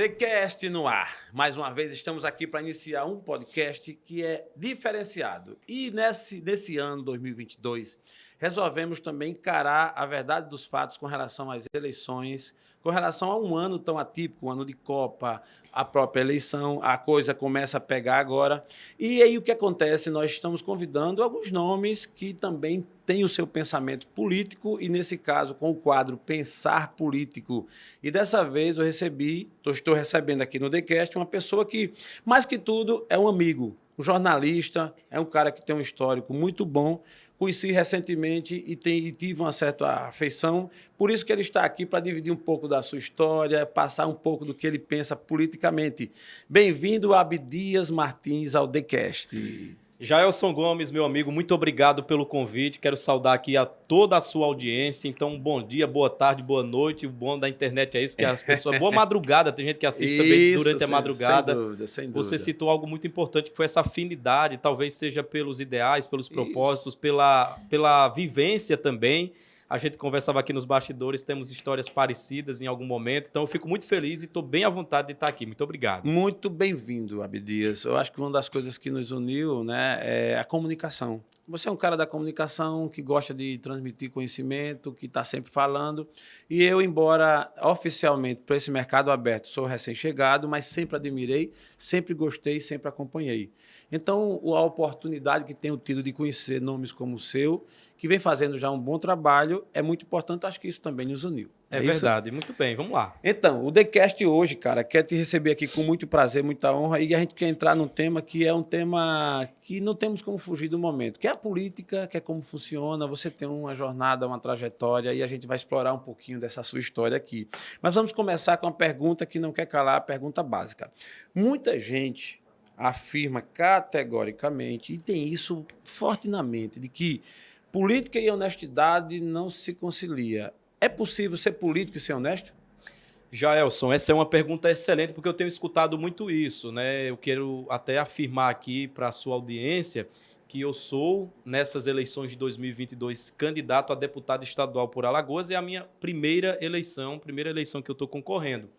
TheCast no ar. Mais uma vez estamos aqui para iniciar um podcast que é diferenciado. E nesse ano 2022, resolvemos também encarar a verdade dos fatos com relação às eleições, com relação a um ano tão atípico, um ano de Copa, a própria eleição, a coisa começa a pegar agora. E aí o que acontece? Nós estamos convidando alguns nomes que também têm o seu pensamento político e, nesse caso, com o quadro Pensar Político. E dessa vez eu estou recebendo aqui no TheCast uma pessoa que, mais que tudo, é um amigo, um jornalista, é um cara que tem um histórico muito bom. Conheci recentemente e tive uma certa afeição, por isso que ele está aqui para dividir um pouco da sua história, passar um pouco do que ele pensa politicamente. Bem-vindo, Abdias Martins, ao TheCast. Jaelson Gomes, meu amigo, muito obrigado pelo convite. Quero saudar aqui a toda a sua audiência. Então, bom dia, boa tarde, boa noite. O bom da internet é isso, que as pessoas... Boa madrugada, tem gente que assiste também durante a madrugada. Sem dúvida, sem dúvida. Você citou algo muito importante, que foi essa afinidade, talvez seja pelos ideais, pelos propósitos, pela vivência também. A gente conversava aqui nos bastidores, temos histórias parecidas em algum momento. Então, eu fico muito feliz e estou bem à vontade de estar aqui. Muito obrigado. Muito bem-vindo, Abdias. Eu acho que uma das coisas que nos uniu, né, é a comunicação. Você é um cara da comunicação que gosta de transmitir conhecimento, que está sempre falando. E eu, embora oficialmente para esse mercado aberto, sou recém-chegado, mas sempre admirei, sempre gostei, sempre acompanhei. Então, a oportunidade que tenho tido de conhecer nomes como o seu, que vem fazendo já um bom trabalho, é muito importante. Acho que isso também nos uniu. É verdade. Muito bem, vamos lá. Então, o TheCast hoje, cara, quer te receber aqui com muito prazer, muita honra, e a gente quer entrar num tema que é um tema que não temos como fugir do momento, que é a política, que é como funciona. Você tem uma jornada, uma trajetória, e a gente vai explorar um pouquinho dessa sua história aqui. Mas vamos começar com uma pergunta que não quer calar, a pergunta básica. Muita gente afirma categoricamente, e tem isso forte na mente, de que política e honestidade não se concilia. É possível ser político e ser honesto? Jaelson, essa é uma pergunta excelente, porque eu tenho escutado muito isso, né? Eu quero até afirmar aqui para a sua audiência que eu sou, nessas eleições de 2022, candidato a deputado estadual por Alagoas. É a minha primeira eleição que eu estou concorrendo.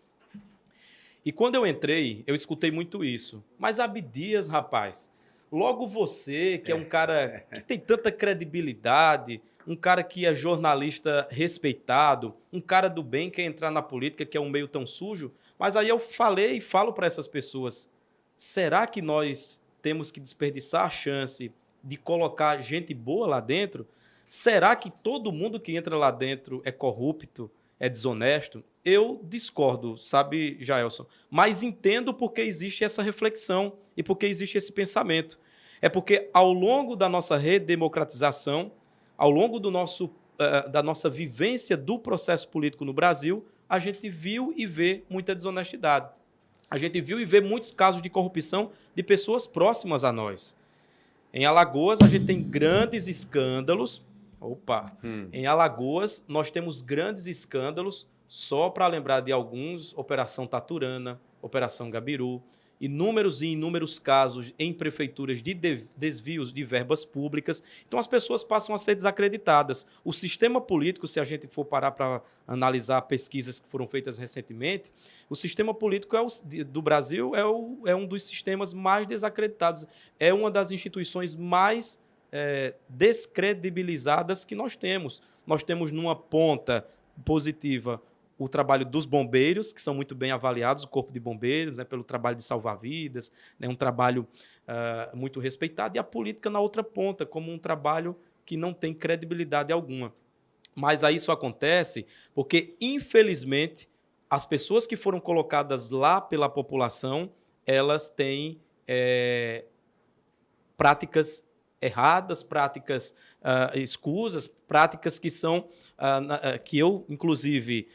E quando eu entrei, eu escutei muito isso. Mas Abdias, rapaz, logo você, que é um cara que tem tanta credibilidade, um cara que é jornalista respeitado, um cara do bem que quer entrar na política, que é um meio tão sujo. Mas aí eu falei e falo para essas pessoas, será que nós temos que desperdiçar a chance de colocar gente boa lá dentro? Será que todo mundo que entra lá dentro é corrupto, é desonesto? Eu discordo, sabe, Jaelson? Mas entendo porque existe essa reflexão e porque existe esse pensamento. É porque ao longo da nossa redemocratização, ao longo da nossa vivência do processo político no Brasil, a gente viu e vê muita desonestidade. A gente viu e vê muitos casos de corrupção de pessoas próximas a nós. Em Alagoas, a gente tem grandes escândalos. Em Alagoas, nós temos grandes escândalos, só para lembrar de alguns, Operação Taturana, Operação Gabiru, inúmeros e inúmeros casos em prefeituras de desvios de verbas públicas. Então, as pessoas passam a ser desacreditadas. O sistema político, se a gente for parar para analisar pesquisas que foram feitas recentemente, o sistema político do Brasil é um dos sistemas mais desacreditados. É uma das instituições mais descredibilizadas que nós temos. Nós temos numa ponta positiva o trabalho dos bombeiros, que são muito bem avaliados, o Corpo de Bombeiros, né, pelo trabalho de salvar vidas, né, um trabalho muito respeitado, e a política na outra ponta, como um trabalho que não tem credibilidade alguma. Mas aí isso acontece porque, infelizmente, as pessoas que foram colocadas lá pela população, elas têm práticas erradas, práticas escusas, práticas que são que eu, inclusive,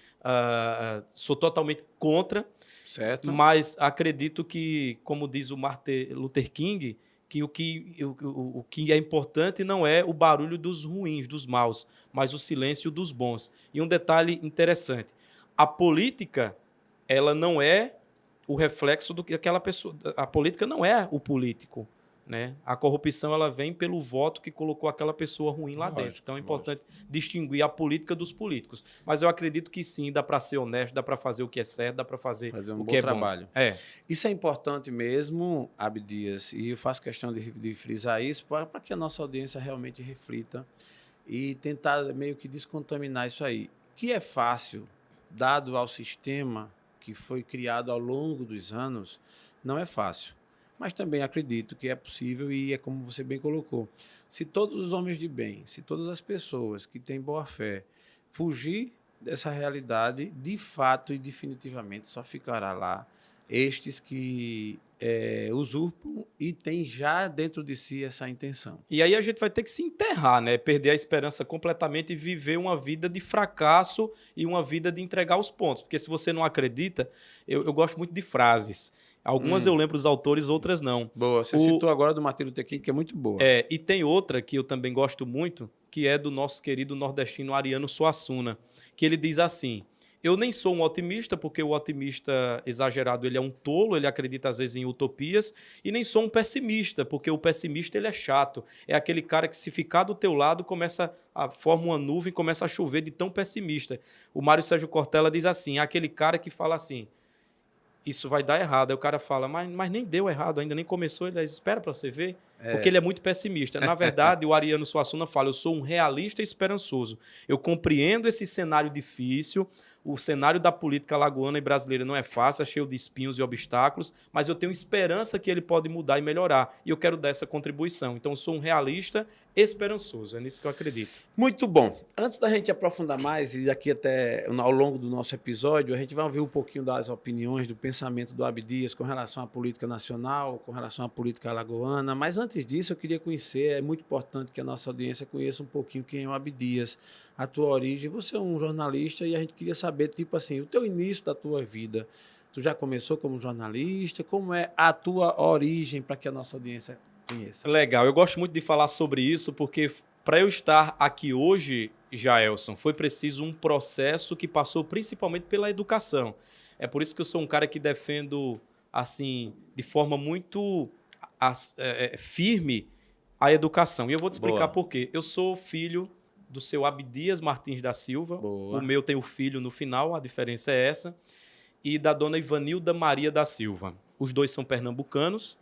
sou totalmente contra, certo. Mas acredito que, como diz o Martin Luther King, que o que é importante não é o barulho dos ruins, dos maus, mas o silêncio dos bons. E um detalhe interessante, a política, ela não é o reflexo do que aquela pessoa... A política não é o político. né? A corrupção ela vem pelo voto que colocou aquela pessoa ruim lá Lógico, dentro. Então é importante distinguir a política dos políticos. Mas eu acredito que sim, dá para ser honesto, dá para fazer o que é certo, dá para fazer um o bom que é trabalho. bom. É. Isso é importante mesmo, Abdias, e eu faço questão de frisar isso para que a nossa audiência realmente reflita e tentar meio que descontaminar isso aí. Que é fácil, dado ao sistema que foi criado ao longo dos anos, não é fácil. Mas também acredito que é possível e é como você bem colocou. Se todos os homens de bem, se todas as pessoas que têm boa fé fugir dessa realidade, de fato e definitivamente só ficará lá estes que usurpam e têm já dentro de si essa intenção. E aí a gente vai ter que se enterrar, né? Perder a esperança completamente e viver uma vida de fracasso e uma vida de entregar os pontos. Porque se você não acredita, eu gosto muito de frases. Algumas eu lembro os autores, outras não. Boa, você citou agora do Martin Luther King, que é muito boa. E tem outra que eu também gosto muito, que é do nosso querido nordestino Ariano Suassuna, que ele diz assim: eu nem sou um otimista, porque o otimista exagerado ele é um tolo, ele acredita às vezes em utopias, e nem sou um pessimista, porque o pessimista ele é chato. É aquele cara que se ficar do teu lado, forma uma nuvem e começa a chover de tão pessimista. O Mário Sérgio Cortella diz assim, é aquele cara que fala assim, isso vai dar errado. Aí o cara fala, mas nem deu errado ainda, nem começou. Ele diz, espera para você ver, porque ele é muito pessimista. Na verdade, o Ariano Suassuna fala, eu sou um realista esperançoso. Eu compreendo esse cenário difícil, o cenário da política alagoana e brasileira não é fácil, é cheio de espinhos e obstáculos, mas eu tenho esperança que ele pode mudar e melhorar. E eu quero dar essa contribuição. Então, eu sou um realista esperançoso. É nisso que eu acredito. Muito bom. Antes da gente aprofundar mais, e daqui até ao longo do nosso episódio, a gente vai ouvir um pouquinho das opiniões, do pensamento do Abdias com relação à política nacional, com relação à política alagoana. Mas antes disso, eu queria conhecer, é muito importante que a nossa audiência conheça um pouquinho quem é o Abdias, a tua origem. Você é um jornalista e a gente queria saber, tipo assim, o teu início da tua vida. Tu já começou como jornalista? Como é a tua origem para que a nossa audiência conheça? Legal, eu gosto muito de falar sobre isso porque para eu estar aqui hoje, Jaelson, foi preciso um processo que passou principalmente pela educação. É por isso que eu sou um cara que defendo assim, de forma muito firme a educação. E eu vou te explicar por quê. Eu sou filho do seu Abdias Martins da Silva. Boa. O meu tem o filho no final, a diferença é essa. E da dona Ivanilda Maria da Silva. Os dois são pernambucanos,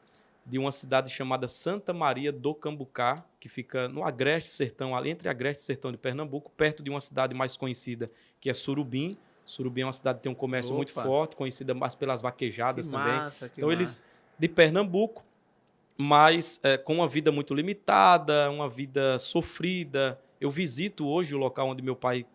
de uma cidade chamada Santa Maria do Cambucá, que fica no Agreste Sertão, ali entre Agreste e Sertão de Pernambuco, perto de uma cidade mais conhecida, que é Surubim. Surubim é uma cidade que tem um comércio muito forte, conhecida mais pelas vaquejadas também. Então, eles de Pernambuco, mas com uma vida muito limitada, uma vida sofrida. Eu visito hoje o local onde meu pai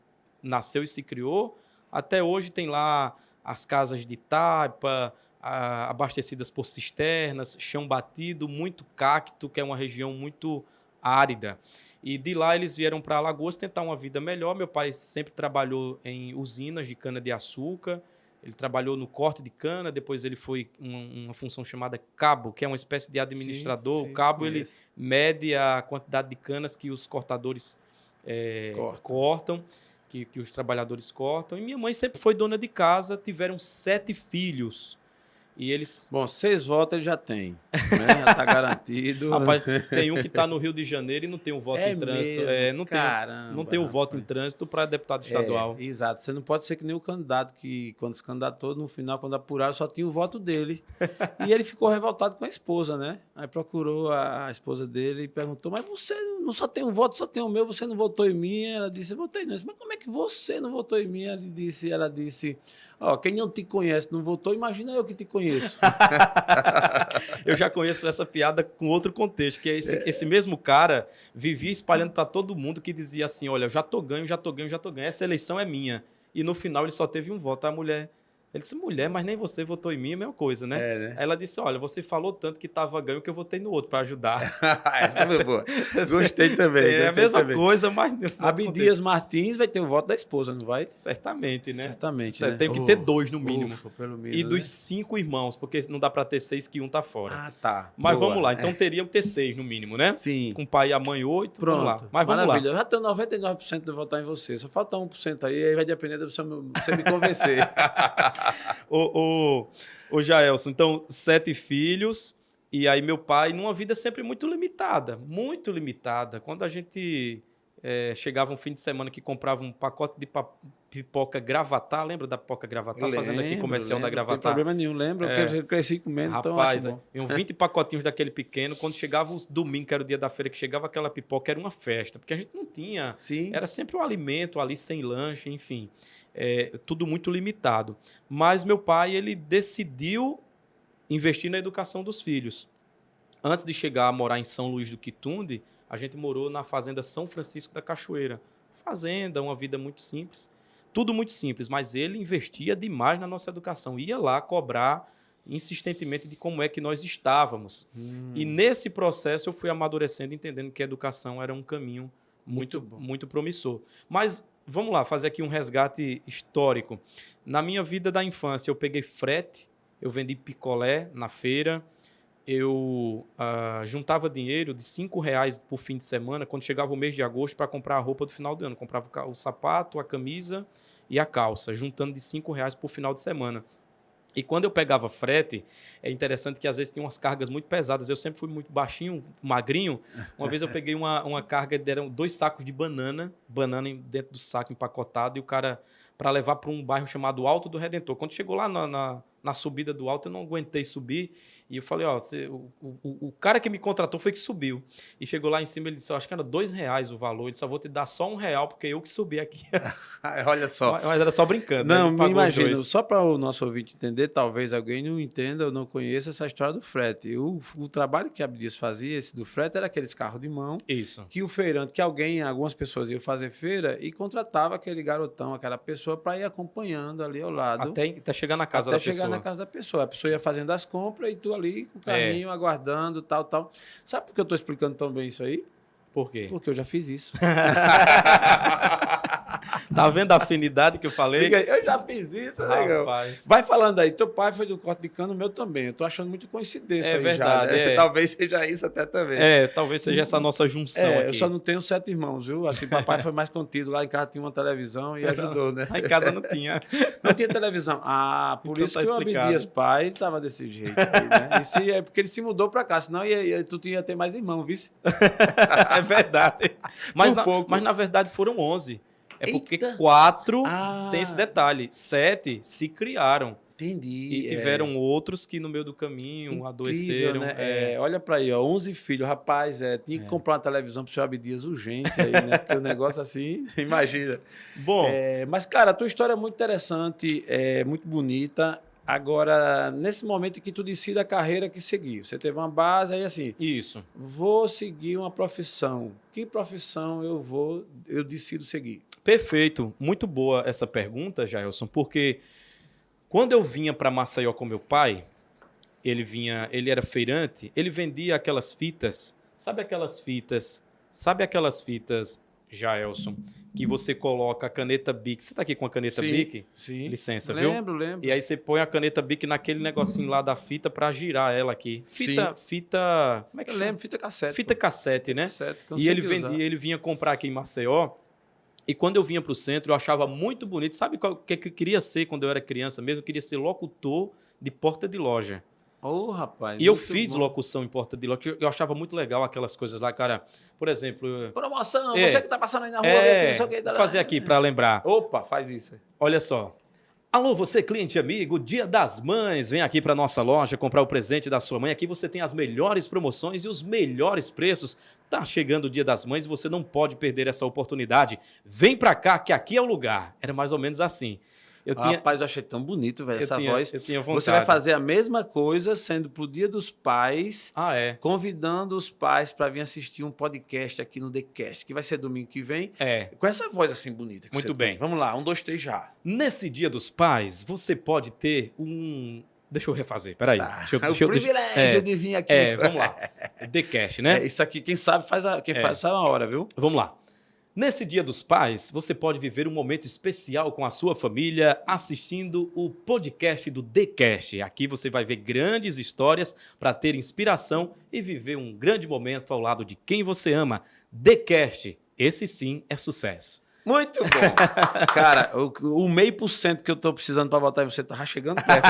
nasceu e se criou. Até hoje tem lá as casas de taipa, abastecidas por cisternas, chão batido, muito cacto, que é uma região muito árida. E de lá eles vieram para Alagoas tentar uma vida melhor. Meu pai sempre trabalhou em usinas de cana-de-açúcar. Ele trabalhou no corte de cana, depois ele foi uma função chamada cabo, que é uma espécie de administrador. Sim, o cabo ele mede a quantidade de canas que os cortadores cortam, que os trabalhadores cortam. E minha mãe sempre foi dona de casa, tiveram 7 filhos. E eles... Bom, 6 votos ele já tem, né? Já está garantido. Rapaz, tem um que está no Rio de Janeiro e não tem um voto em trânsito. Não tem um voto em trânsito para deputado estadual. Exato. Você não pode ser que nem o candidato que, quando se candidatou, no final, quando apuraram, só tinha o voto dele. E ele ficou revoltado com a esposa, né? Aí procurou a esposa dele e perguntou, mas você não só tem um voto, só tem o meu, você não votou em mim? Ela disse, eu votei não. Mas como é que você não votou em mim? Ela disse, quem não te conhece não votou, imagina eu que te conheço. Eu já conheço essa piada com outro contexto, que é esse mesmo cara vivia espalhando para todo mundo que dizia assim, olha, eu já tô ganho, essa eleição é minha. E no final ele só teve um voto. A mulher, ele disse, mulher, mas nem você votou em mim, é a mesma coisa, né? Né? Aí ela disse, olha, você falou tanto que estava ganho que eu votei no outro para ajudar. Essa foi boa. Gostei também. É a mesma coisa, mas... Abdias Martins vai ter o voto da esposa, não vai? Certamente, né? Certamente, né? Tem que ter 2 no mínimo. Pelo mínimo, e dos 5 irmãos, porque não dá para ter 6 que um tá fora. Ah, tá. Mas vamos lá, então teriam que ter 6 no mínimo, né? Sim. Com o pai e a mãe 8, pronto. Vamos lá. Mas vamos lá. Eu já tenho 99% de votar em você, só falta 1% aí vai depender de você me convencer. Ô Jaelson, então 7 filhos, E aí meu pai, numa vida sempre muito limitada, muito limitada. Quando a gente chegava um fim de semana que comprava um pacote de pipoca Gravatá, lembra da pipoca Gravatá? Fazendo aqui comercial da Gravatá. Não tem problema nenhum, lembro, porque eu cresci comendo, rapaz, então iam 20 pacotinhos daquele pequeno. Quando chegava o domingo, que era o dia da feira, que chegava aquela pipoca, era uma festa, porque a gente não tinha. Sim. Era sempre um alimento ali, sem lanche, enfim. Tudo muito limitado. Mas meu pai, ele decidiu investir na educação dos filhos. Antes de chegar a morar em São Luís do Quitunde, a gente morou na fazenda São Francisco da Cachoeira. Fazenda, uma vida muito simples. Tudo muito simples, mas ele investia demais na nossa educação. Ia lá cobrar insistentemente de como é que nós estávamos. E nesse processo eu fui amadurecendo, entendendo que a educação era um caminho muito promissor. Mas vamos lá, fazer aqui um resgate histórico. Na minha vida da infância, eu peguei frete, eu vendi picolé na feira, eu juntava dinheiro de R$5 por fim de semana, quando chegava o mês de agosto, para comprar a roupa do final do ano. Comprava o sapato, a camisa e a calça, juntando de R$5 por final de semana. E quando eu pegava frete, é interessante que às vezes tinha umas cargas muito pesadas. Eu sempre fui muito baixinho, magrinho. Uma vez eu peguei uma carga, eram 2 sacos de banana dentro do saco empacotado, e o cara, para levar para um bairro chamado Alto do Redentor. Quando chegou lá na subida do alto, eu não aguentei subir. E eu falei, o cara que me contratou foi que subiu. E chegou lá em cima, ele disse, acho que era R$2 o valor. Ele só vou te dar só R$1, porque eu que subi aqui. Olha só. Mas era só brincando. Não, me imagino. Só para o nosso ouvinte entender, talvez alguém não entenda ou não conheça essa história do frete. O trabalho que a Abdias fazia, esse do frete, era aqueles carros de mão. Isso. Que o feirante, algumas pessoas iam fazer feira e contratava aquele garotão, aquela pessoa, para ir acompanhando ali ao lado. Até chegar na casa da pessoa. Até chegar na casa da pessoa. A pessoa ia fazendo as compras e tu ali com o carrinho, aguardando, tal. Sabe por que eu estou explicando tão bem isso aí? Por quê? Porque eu já fiz isso. Tá vendo a afinidade que eu falei? Eu já fiz isso, legal. Vai falando aí. Teu pai foi do corte de cana, o meu também. Eu tô achando muito coincidência aí verdade, já. Né? Talvez seja isso até também. Talvez seja essa nossa junção aqui. Eu só não tenho 7 irmãos, viu? Assim, papai foi mais contido. Lá em casa tinha uma televisão e ajudou, né? Lá em casa não tinha. Não tinha televisão. Por então isso que o Abdias pai estava desse jeito. Aí, né? É porque ele se mudou para cá, senão tu ia ter mais irmão, viu? É verdade. Mas na verdade foram 11. É porque 4 tem esse detalhe. 7 se criaram. Entendi. E tiveram outros que no meio do caminho adoeceram. Né? Olha para aí, 11 filhos. Rapaz, tinha que comprar uma televisão para o senhor Abdias urgente aí, né? Porque o negócio assim, imagina. Bom. Mas, cara, a tua história é muito interessante, muito bonita. Agora, nesse momento em que tu decide a carreira que seguir, você teve uma base aí assim. Isso. Vou seguir uma profissão. Que profissão eu decido seguir? Perfeito. Muito boa essa pergunta, Jailson, porque quando eu vinha para Maceió com meu pai, ele era feirante, ele vendia aquelas fitas, sabe aquelas fitas, Jailson, que você coloca a caneta Bic. Você tá aqui com a caneta Bic? Sim. Licença, viu? Lembro. E aí você põe a caneta Bic naquele negocinho lá da fita para girar ela aqui. Fita, como é que chama? Lembro, fita cassete. Fita cassete, né? E ele vendia, ele vinha comprar aqui em Maceió. E quando eu vinha para o centro, eu achava muito bonito. Sabe o que eu queria ser quando eu era criança mesmo? Eu queria ser locutor de porta de loja. Rapaz. E eu fiz locução em porta de loja. Eu achava muito legal aquelas coisas lá, cara. Por exemplo... Promoção, você que tá passando aí na rua. Fazer aqui para lembrar. Opa, faz isso. Olha só. Alô, você cliente amigo, Dia das Mães, vem aqui para nossa loja comprar o presente da sua mãe. Aqui você tem as melhores promoções e os melhores preços. Tá chegando o Dia das Mães e você não pode perder essa oportunidade. Vem para cá que aqui é o lugar. Era mais ou menos assim. Rapaz, eu achei tão bonito, velho, essa voz. Eu tinha vontade. Você vai fazer a mesma coisa, sendo pro Dia dos Pais, convidando os pais para vir assistir um podcast aqui no TheCast, que vai ser domingo que vem, com essa voz assim bonita. Muito bem. Vamos lá, 1, 2, 3 já. Nesse Dia dos Pais, você pode ter Deixa eu refazer, peraí. O privilégio de vir aqui. Vamos lá. TheCast, né? Isso aqui, quem sabe, faz uma hora, viu? Vamos lá. Nesse Dia dos Pais, você pode viver um momento especial com a sua família assistindo o podcast do TheCast. Aqui você vai ver grandes histórias para ter inspiração e viver um grande momento ao lado de quem você ama. TheCast, esse sim é sucesso. Muito bom. Cara, o 0,5% que eu tô precisando para votar em você tá chegando perto.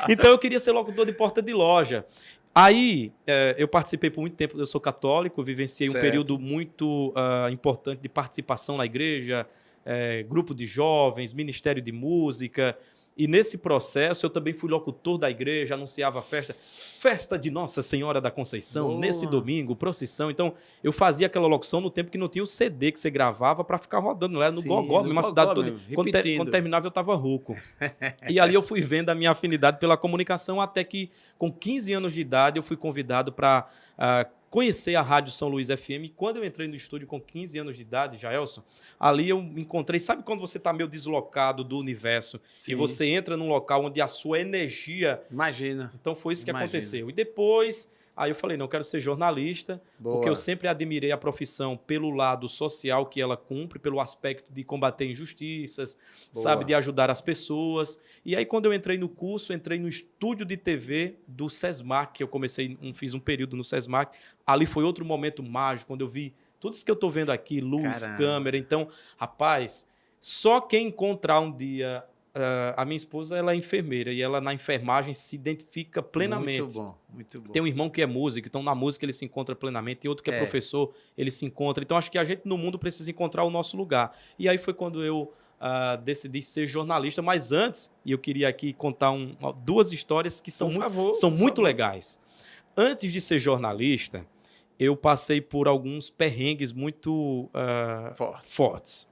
Então eu queria ser locutor de porta de loja. Aí eu participei por muito tempo, eu sou católico, vivenciei um período muito importante de participação na igreja, grupo de jovens, ministério de música. E nesse processo eu também fui locutor da igreja, anunciava festa de Nossa Senhora da Conceição, Boa. nesse domingo, procissão. Então eu fazia aquela locução no tempo que não tinha o CD que você gravava para ficar rodando, não era no Gogó, mesmo a cidade toda. Quando terminava eu estava rouco. E ali eu fui vendo a minha afinidade pela comunicação, até que com 15 anos de idade eu fui convidado para conhecer a Rádio São Luís FM. E quando eu entrei no estúdio com 15 anos de idade, Jaelson, ali eu me encontrei... Sabe quando você está meio deslocado do universo? Sim. E você entra num local onde a sua energia... Imagina. Então foi isso que aconteceu. E depois... Aí eu falei, não, eu quero ser jornalista, porque eu sempre admirei a profissão pelo lado social que ela cumpre, pelo aspecto de combater injustiças, sabe, de ajudar as pessoas. E aí, quando eu entrei no curso, entrei no estúdio de TV do SESMAC, que eu fiz um período no SESMAC. Ali foi outro momento mágico, quando eu vi tudo isso que eu estou vendo aqui, luz, câmera. Então, rapaz, só quem encontrar um dia... a minha esposa, ela é enfermeira e ela na enfermagem se identifica plenamente. Muito bom, muito bom. Tem um irmão que é músico, então na música ele se encontra plenamente. Tem outro que é professor, ele se encontra. Então acho que a gente no mundo precisa encontrar o nosso lugar. E aí foi quando eu decidi ser jornalista. Mas antes, e eu queria aqui contar duas histórias que são muito legais. Antes de ser jornalista, eu passei por alguns perrengues muito fortes.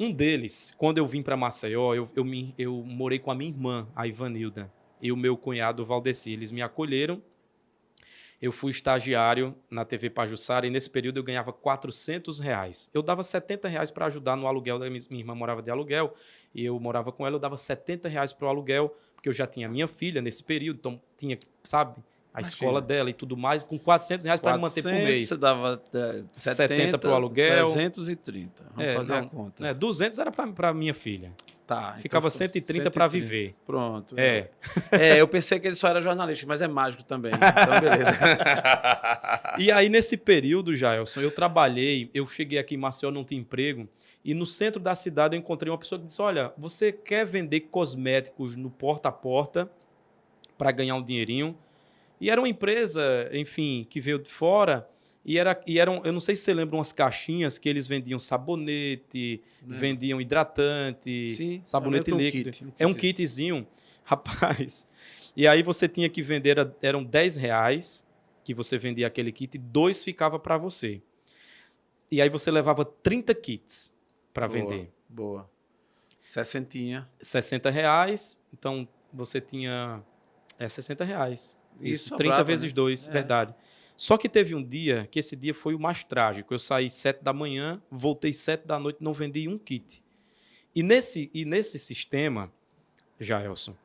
Um deles, quando eu vim para Maceió, eu morei com a minha irmã, a Ivanilda, e o meu cunhado, o Valdeci. Eles me acolheram. Eu fui estagiário na TV Pajuçara e nesse período eu ganhava R$400. Eu dava R$70 para ajudar no aluguel. Minha irmã morava de aluguel e eu morava com ela. Eu dava R$70 para o aluguel, porque eu já tinha minha filha nesse período, então tinha, sabe, a escola dela e tudo mais, com R$400 para me manter por mês. Você dava 70 para o aluguel. 330. Vamos fazer a conta. 200 era para minha filha. Tá. Ficava então 130 para viver. Pronto. Eu pensei que ele só era jornalista, mas é mágico também. Então, beleza. E aí, nesse período, Jaelson, eu trabalhei, eu cheguei aqui em Maceió, não tinha emprego, e no centro da cidade eu encontrei uma pessoa que disse, olha, você quer vender cosméticos no porta a porta para ganhar um dinheirinho? E era uma empresa, enfim, que veio de fora e eram, eu não sei se você lembra, umas caixinhas que eles vendiam sabonete, vendiam hidratante, sim, sabonete líquido. É um kitzinho, rapaz. E aí você tinha que vender, eram R$10 que você vendia aquele kit e 2 ficava para você. E aí você levava 30 kits para vender. Boa. 60. R$60, então você tinha R$60. Isso, 30 sobrava, vezes 2, verdade. Só que teve um dia, que esse dia foi o mais trágico. Eu saí 7 da manhã, voltei 7 da noite, não vendi um kit. E nesse sistema, Jaelson,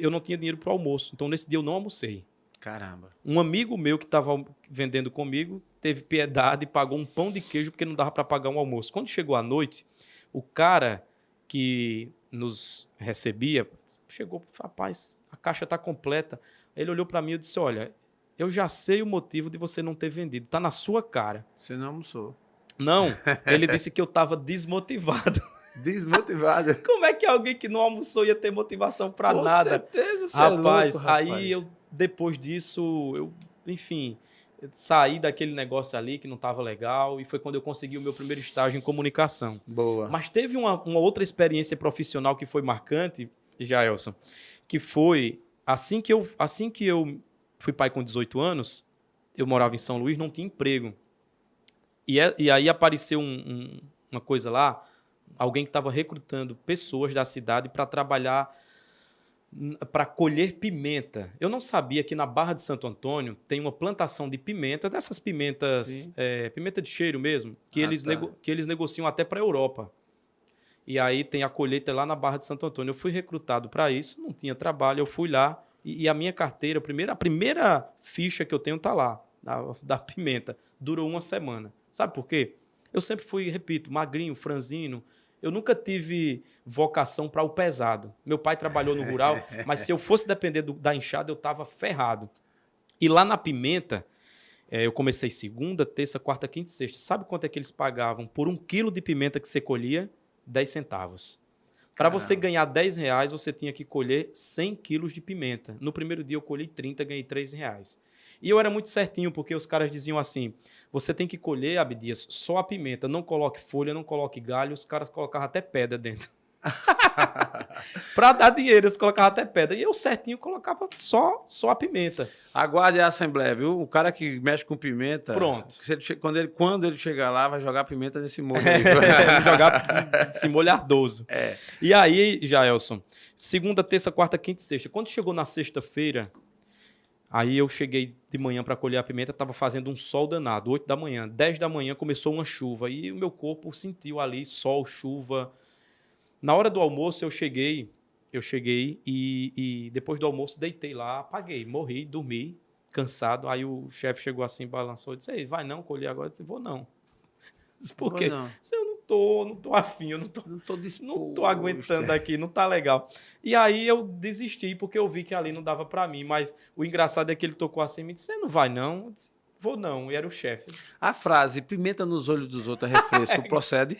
eu não tinha dinheiro para o almoço. Então, nesse dia, eu não almocei. Caramba. Um amigo meu que estava vendendo comigo teve piedade e pagou um pão de queijo porque não dava para pagar um almoço. Quando chegou a noite, o cara que nos recebia chegou, rapaz, a caixa está completa. Ele olhou para mim e disse, olha, eu já sei o motivo de você não ter vendido. Está na sua cara. Você não almoçou. Não, ele disse que eu estava desmotivado. Desmotivado? Como é que alguém que não almoçou ia ter motivação para nada? Com certeza, você rapaz, é louco, rapaz. Aí depois disso, enfim, saí daquele negócio ali que não estava legal e foi quando eu consegui o meu primeiro estágio em comunicação. Boa. Mas teve uma outra experiência profissional que foi marcante, Jaelson, que foi... Assim que eu fui pai com 18 anos, eu morava em São Luís, não tinha emprego. E aí apareceu uma coisa lá, alguém que estava recrutando pessoas da cidade para trabalhar, para colher pimenta. Eu não sabia que na Barra de Santo Antônio tem uma plantação de pimentas, dessas pimentas, pimenta de cheiro mesmo, que eles negociam até para a Europa. E aí tem a colheita lá na Barra de Santo Antônio. Eu fui recrutado para isso, não tinha trabalho, eu fui lá e a minha carteira, a primeira ficha que eu tenho está lá, da pimenta. Durou 1 semana. Sabe por quê? Eu sempre fui, repito, magrinho, franzino. Eu nunca tive vocação para o pesado. Meu pai trabalhou no rural, mas se eu fosse depender da enxada, eu estava ferrado. E lá na pimenta, eu comecei segunda, terça, quarta, quinta e sexta. Sabe quanto é que eles pagavam por 1 quilo de pimenta que você colhia? 10 centavos. Para você ganhar R$10, você tinha que colher 100 quilos de pimenta. No primeiro dia eu colhi 30, ganhei R$3. E eu era muito certinho, porque os caras diziam assim, você tem que colher, Abdias, só a pimenta, não coloque folha, não coloque galho, os caras colocavam até pedra dentro. Para dar dinheiro, eles colocavam até pedra. E eu certinho colocava só a pimenta. Aguarde a Assembleia, viu? O cara que mexe com pimenta... Pronto. Quando ele chegar lá, vai jogar pimenta nesse molho aí. Jogar esse molho ardoso. E aí, Jaelson, segunda, terça, quarta, quinta e sexta. Quando chegou na sexta-feira, aí eu cheguei de manhã para colher a pimenta, estava fazendo um sol danado, 8 da manhã. 10 da manhã começou uma chuva e o meu corpo sentiu ali sol, chuva. Na hora do almoço eu cheguei e depois do almoço deitei lá, apaguei, morri, dormi, cansado. Aí o chefe chegou assim, balançou e disse, ei, vai não colher agora? Eu disse, vou não. Disse, por quê? Disse, eu não tô afim, eu não tô aguentando aqui, não tá legal. E aí eu desisti, porque eu vi que ali não dava para mim, mas o engraçado é que ele tocou assim e me disse, você não vai não? Eu disse, vou não, e era o chefe. A frase, pimenta nos olhos dos outros é refresco, procede?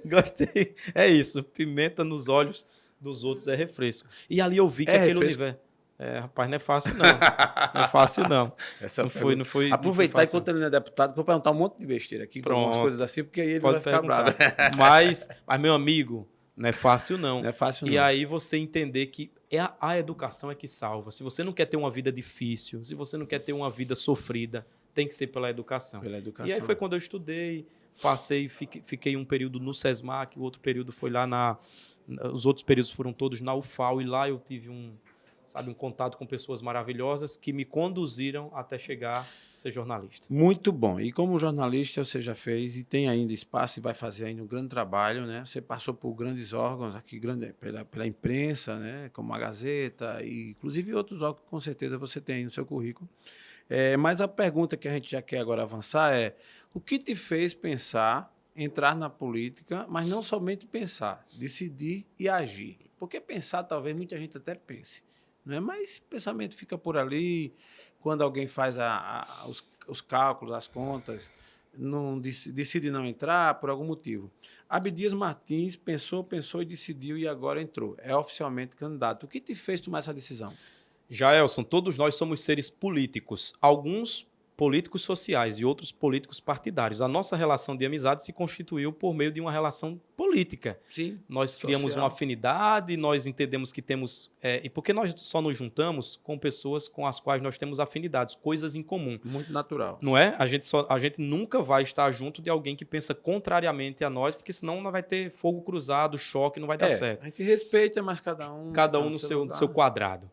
Gostei. É isso. Pimenta nos olhos dos outros é refresco. E ali eu vi que aquele universo... rapaz, não é fácil não. Não é fácil não. Não foi aproveitar enquanto ele não é deputado, que eu vou perguntar um monte de besteira aqui, algumas coisas assim, porque aí ele vai ficar bravo. Mas, meu amigo, não é fácil não. Não é fácil não. E aí você entender que a educação é que salva. Se você não quer ter uma vida difícil, se você não quer ter uma vida sofrida, tem que ser pela educação. E aí foi quando eu estudei, passei, fiquei um período no SESMAC, o outro período foi lá os outros períodos foram todos na UFAL, e lá eu tive um contato com pessoas maravilhosas que me conduziram até chegar a ser jornalista. Muito bom. E como jornalista você já fez e tem ainda espaço e vai fazer ainda um grande trabalho, né? Você passou por grandes órgãos aqui, pela imprensa, né? Como a Gazeta e inclusive outros órgãos que com certeza você tem no seu currículo. Mas a pergunta que a gente já quer agora avançar é: o que te fez pensar, entrar na política, mas não somente pensar, decidir e agir? Porque pensar, talvez muita gente até pense, né? Mas o pensamento fica por ali, quando alguém faz os cálculos, as contas, não decide não entrar por algum motivo. Abdias Martins pensou e decidiu e agora entrou. É oficialmente candidato. O que te fez tomar essa decisão? Jaelson, todos nós somos seres políticos. Alguns políticos sociais e outros políticos partidários. A nossa relação de amizade se constituiu por meio de uma relação política. Sim, nós criamos uma afinidade, nós entendemos que temos... e porque nós só nos juntamos com pessoas com as quais nós temos afinidades, coisas em comum. Muito natural. Não é? A gente nunca vai estar junto de alguém que pensa contrariamente a nós, porque senão não vai ter fogo cruzado, choque, não vai dar certo. A gente respeita, mas cada um no seu quadrado.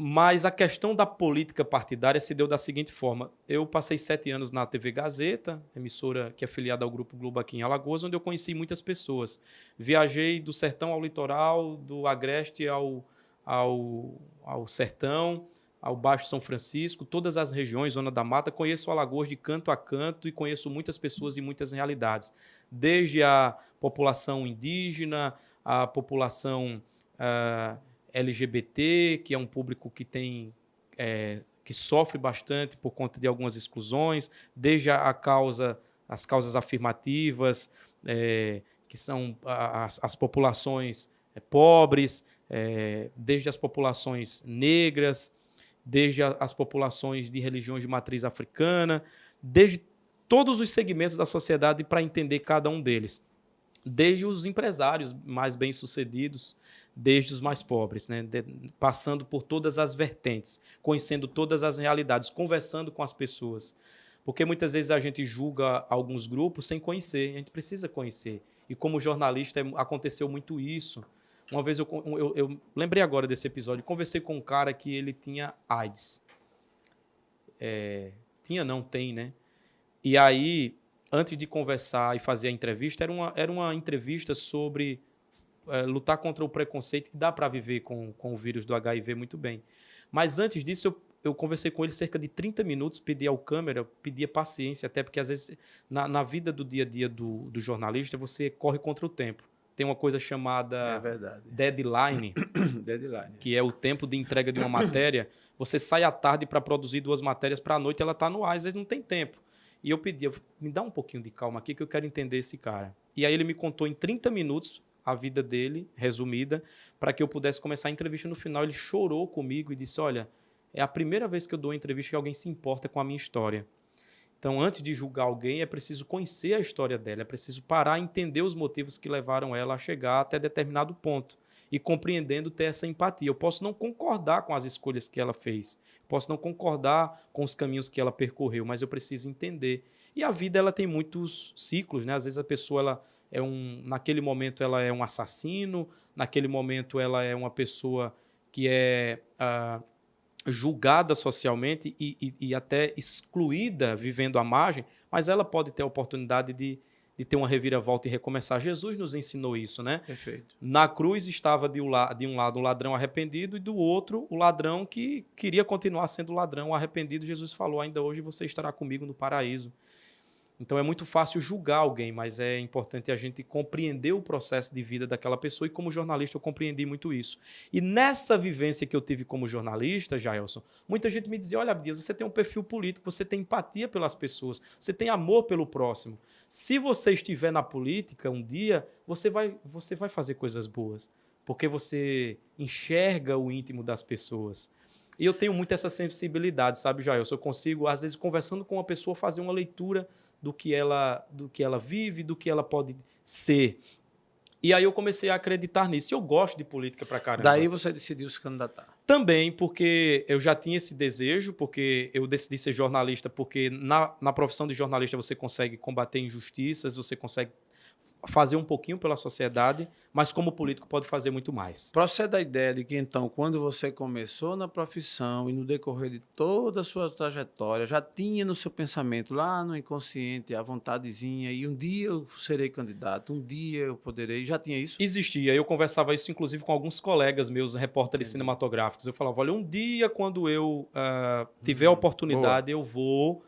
Mas a questão da política partidária se deu da seguinte forma. Eu passei 7 anos na TV Gazeta, emissora que é afiliada ao Grupo Globo aqui em Alagoas, onde eu conheci muitas pessoas. Viajei do sertão ao litoral, do agreste ao sertão, ao Baixo São Francisco, todas as regiões, Zona da Mata. Conheço Alagoas de canto a canto e conheço muitas pessoas e muitas realidades. Desde a população indígena, a população... LGBT, que é um público que que sofre bastante por conta de algumas exclusões, desde as causas afirmativas, que são as populações pobres, desde as populações negras, desde as populações de religiões de matriz africana, desde todos os segmentos da sociedade para entender cada um deles. Desde os empresários mais bem-sucedidos, desde os mais pobres, né? Passando por todas as vertentes, conhecendo todas as realidades, conversando com as pessoas. Porque muitas vezes a gente julga alguns grupos sem conhecer, a gente precisa conhecer. E como jornalista aconteceu muito isso. Uma vez eu lembrei agora desse episódio, conversei com um cara que ele tinha AIDS. Tem, né? E aí, antes de conversar e fazer a entrevista, era uma entrevista sobre lutar contra o preconceito, que dá para viver com o vírus do HIV muito bem. Mas antes disso, eu conversei com ele cerca de 30 minutos, pedi ao câmera, pedia paciência, até porque às vezes na vida do dia a dia do jornalista, você corre contra o tempo. Tem uma coisa chamada deadline, que é o tempo de entrega de uma matéria. Você sai à tarde para produzir 2 matérias, para a noite ela está no ar, às vezes não tem tempo. E eu pedi, me dá um pouquinho de calma aqui que eu quero entender esse cara. E aí ele me contou em 30 minutos a vida dele, resumida, para que eu pudesse começar a entrevista. No final, ele chorou comigo e disse, olha, é a primeira vez que eu dou uma entrevista que alguém se importa com a minha história. Então, antes de julgar alguém, é preciso conhecer a história dela, é preciso parar e entender os motivos que levaram ela a chegar até determinado ponto. E compreendendo, ter essa empatia. Eu posso não concordar com as escolhas que ela fez, posso não concordar com os caminhos que ela percorreu, mas eu preciso entender. E a vida ela tem muitos ciclos, né? Às vezes a pessoa, naquele momento, ela é um assassino, naquele momento ela é uma pessoa que é julgada socialmente e até excluída vivendo à margem, mas ela pode ter a oportunidade de ter uma reviravolta e recomeçar. Jesus nos ensinou isso, né? Perfeito. Na cruz estava de um lado o ladrão arrependido e do outro o ladrão que queria continuar sendo ladrão arrependido. Jesus falou, ainda hoje você estará comigo no paraíso. Então é muito fácil julgar alguém, mas é importante a gente compreender o processo de vida daquela pessoa, e como jornalista eu compreendi muito isso. E nessa vivência que eu tive como jornalista, Jaelson, muita gente me dizia, olha, Abdias, você tem um perfil político, você tem empatia pelas pessoas, você tem amor pelo próximo. Se você estiver na política um dia, você vai fazer coisas boas, porque você enxerga o íntimo das pessoas. E eu tenho muito essa sensibilidade, sabe, Jaelson? Eu consigo, às vezes, conversando com uma pessoa, fazer uma leitura do que ela vive, do que ela pode ser. E aí eu comecei a acreditar nisso. E eu gosto de política pra caramba. Daí você decidiu se candidatar? Também porque eu já tinha esse desejo, porque eu decidi ser jornalista, porque na profissão de jornalista você consegue combater injustiças, você consegue fazer um pouquinho pela sociedade, mas como político pode fazer muito mais. Procede a ideia de que, então, quando você começou na profissão e no decorrer de toda a sua trajetória, já tinha no seu pensamento, lá no inconsciente, a vontadezinha, e um dia eu serei candidato, um dia eu poderei, já tinha isso? Existia, eu conversava isso inclusive com alguns colegas meus, repórteres cinematográficos. Eu falava, olha, um dia quando eu tiver a oportunidade, eu vou...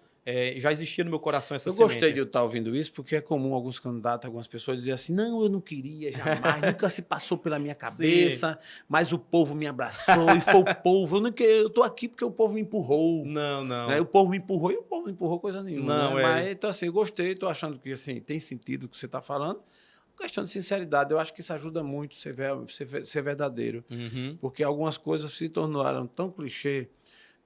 já existia no meu coração essa semente. Eu gostei de eu estar ouvindo isso, porque é comum alguns candidatos, algumas pessoas dizer assim, não, eu não queria jamais, nunca se passou pela minha cabeça, mas o povo me abraçou e foi o povo. Eu estou aqui porque o povo me empurrou. Não. Né? O povo me empurrou e o povo não empurrou coisa nenhuma. Não, né? Mas, então, assim, eu gostei, estou achando que assim, tem sentido o que você está falando. Questão de sinceridade, eu acho que isso ajuda muito ser verdadeiro. Uhum. Porque algumas coisas se tornaram tão clichê,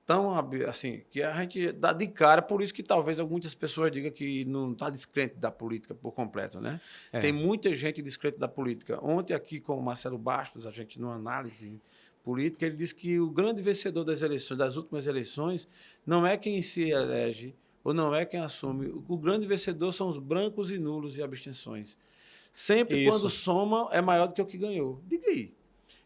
tão assim, que a gente dá de cara, por isso que talvez muitas pessoas digam que não está descrente da política por completo, né? Tem muita gente descrente da política. Ontem aqui com o Marcelo Bastos, a gente numa análise política, ele disse que o grande vencedor das eleições, das últimas eleições, não é quem se elege ou não é quem assume. O grande vencedor são os brancos e nulos e abstenções. Sempre quando soma é maior do que o que ganhou. Diga aí.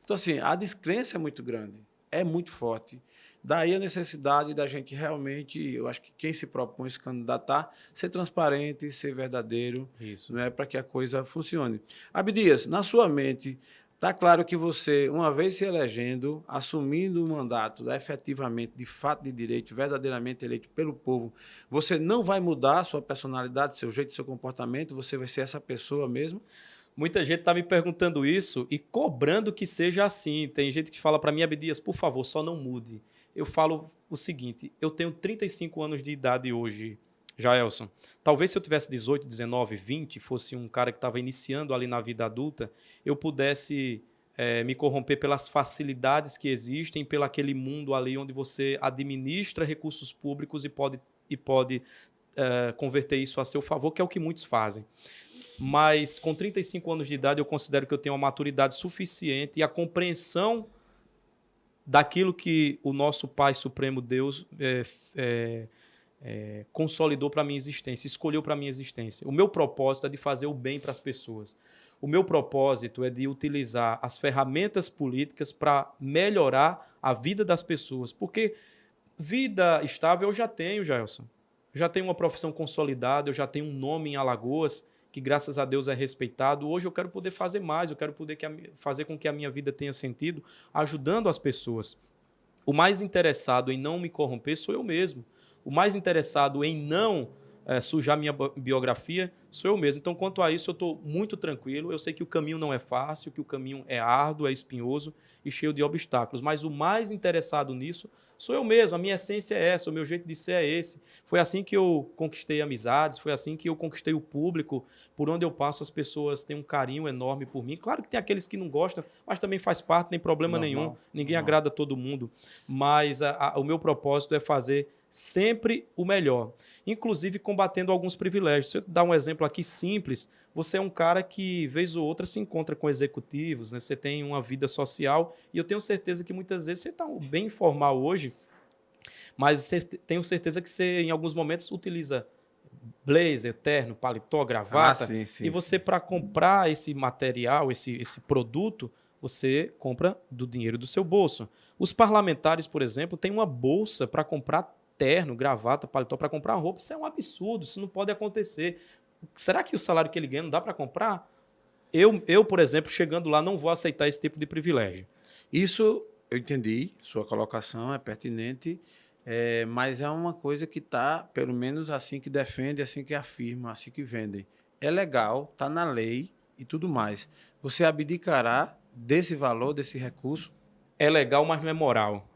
Então, assim, a descrença é muito grande, é muito forte. Daí a necessidade da gente realmente, eu acho que quem se propõe se candidatar, ser transparente, ser verdadeiro, né, para que a coisa funcione. Abdias, na sua mente, está claro que você, uma vez se elegendo, assumindo o mandato efetivamente, de fato, de direito, verdadeiramente eleito pelo povo, você não vai mudar a sua personalidade, seu jeito, seu comportamento, você vai ser essa pessoa mesmo? Muita gente está me perguntando isso e cobrando que seja assim. Tem gente que fala para mim, Abdias, por favor, só não mude. Eu falo o seguinte, eu tenho 35 anos de idade hoje, Jaelson. Talvez se eu tivesse 18, 19, 20, fosse um cara que estava iniciando ali na vida adulta, eu pudesse me corromper pelas facilidades que existem, pelo aquele mundo ali onde você administra recursos públicos e pode converter isso a seu favor, que é o que muitos fazem. Mas com 35 anos de idade eu considero que eu tenho uma maturidade suficiente e a compreensão daquilo que o nosso Pai Supremo Deus consolidou para a minha existência, escolheu para a minha existência. O meu propósito é de fazer o bem para as pessoas. O meu propósito é de utilizar as ferramentas políticas para melhorar a vida das pessoas. Porque vida estável eu já tenho, Jaelson. Eu já tenho uma profissão consolidada, eu já tenho um nome em Alagoas, que graças a Deus é respeitado. Hoje eu quero poder fazer mais, eu quero poder fazer com que a minha vida tenha sentido, ajudando as pessoas. O mais interessado em não me corromper sou eu mesmo. O mais interessado em não sujar minha biografia, sou eu mesmo. Então, quanto a isso, eu estou muito tranquilo. Eu sei que o caminho não é fácil, que o caminho é árduo, é espinhoso e cheio de obstáculos. Mas o mais interessado nisso sou eu mesmo. A minha essência é essa, o meu jeito de ser é esse. Foi assim que eu conquistei amizades, foi assim que eu conquistei o público. Por onde eu passo, as pessoas têm um carinho enorme por mim. Claro que tem aqueles que não gostam, mas também faz parte, nem problema nenhum. Ninguém agrada todo mundo. Mas o meu propósito é fazer sempre o melhor, inclusive combatendo alguns privilégios. Se eu dar um exemplo aqui simples, você é um cara que, vez ou outra, se encontra com executivos, né? Você tem uma vida social, e eu tenho certeza que muitas vezes você está bem informal hoje, mas tenho certeza que você, em alguns momentos, utiliza blazer, terno, paletó, gravata, e você, para comprar esse material, esse produto, você compra do dinheiro do seu bolso. Os parlamentares, por exemplo, têm uma bolsa para comprar terno, gravata, paletó, para comprar roupa. Isso é um absurdo, isso não pode acontecer. Será que o salário que ele ganha não dá para comprar? Eu, por exemplo, chegando lá, não vou aceitar esse tipo de privilégio. Isso eu entendi, sua colocação é pertinente, mas é uma coisa que está, pelo menos assim que defende, assim que afirma, assim que vendem. É legal, está na lei e tudo mais. Você abdicará desse valor, desse recurso? É legal, mas não é moral.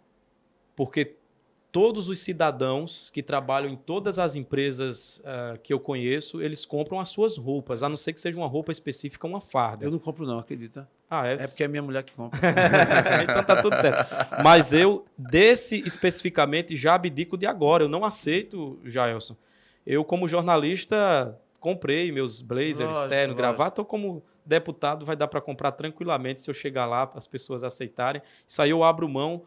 Porque todos os cidadãos que trabalham em todas as empresas que eu conheço, eles compram as suas roupas, a não ser que seja uma roupa específica, uma farda. Eu não compro não, acredita? É porque é minha mulher que compra. Então tá tudo certo. Mas eu, desse especificamente, já abdico de agora. Eu não aceito, Jaelson. Eu, como jornalista, comprei meus blazers, terno, gravata, ou como deputado vai dar para comprar tranquilamente se eu chegar lá para as pessoas aceitarem. Isso aí eu abro mão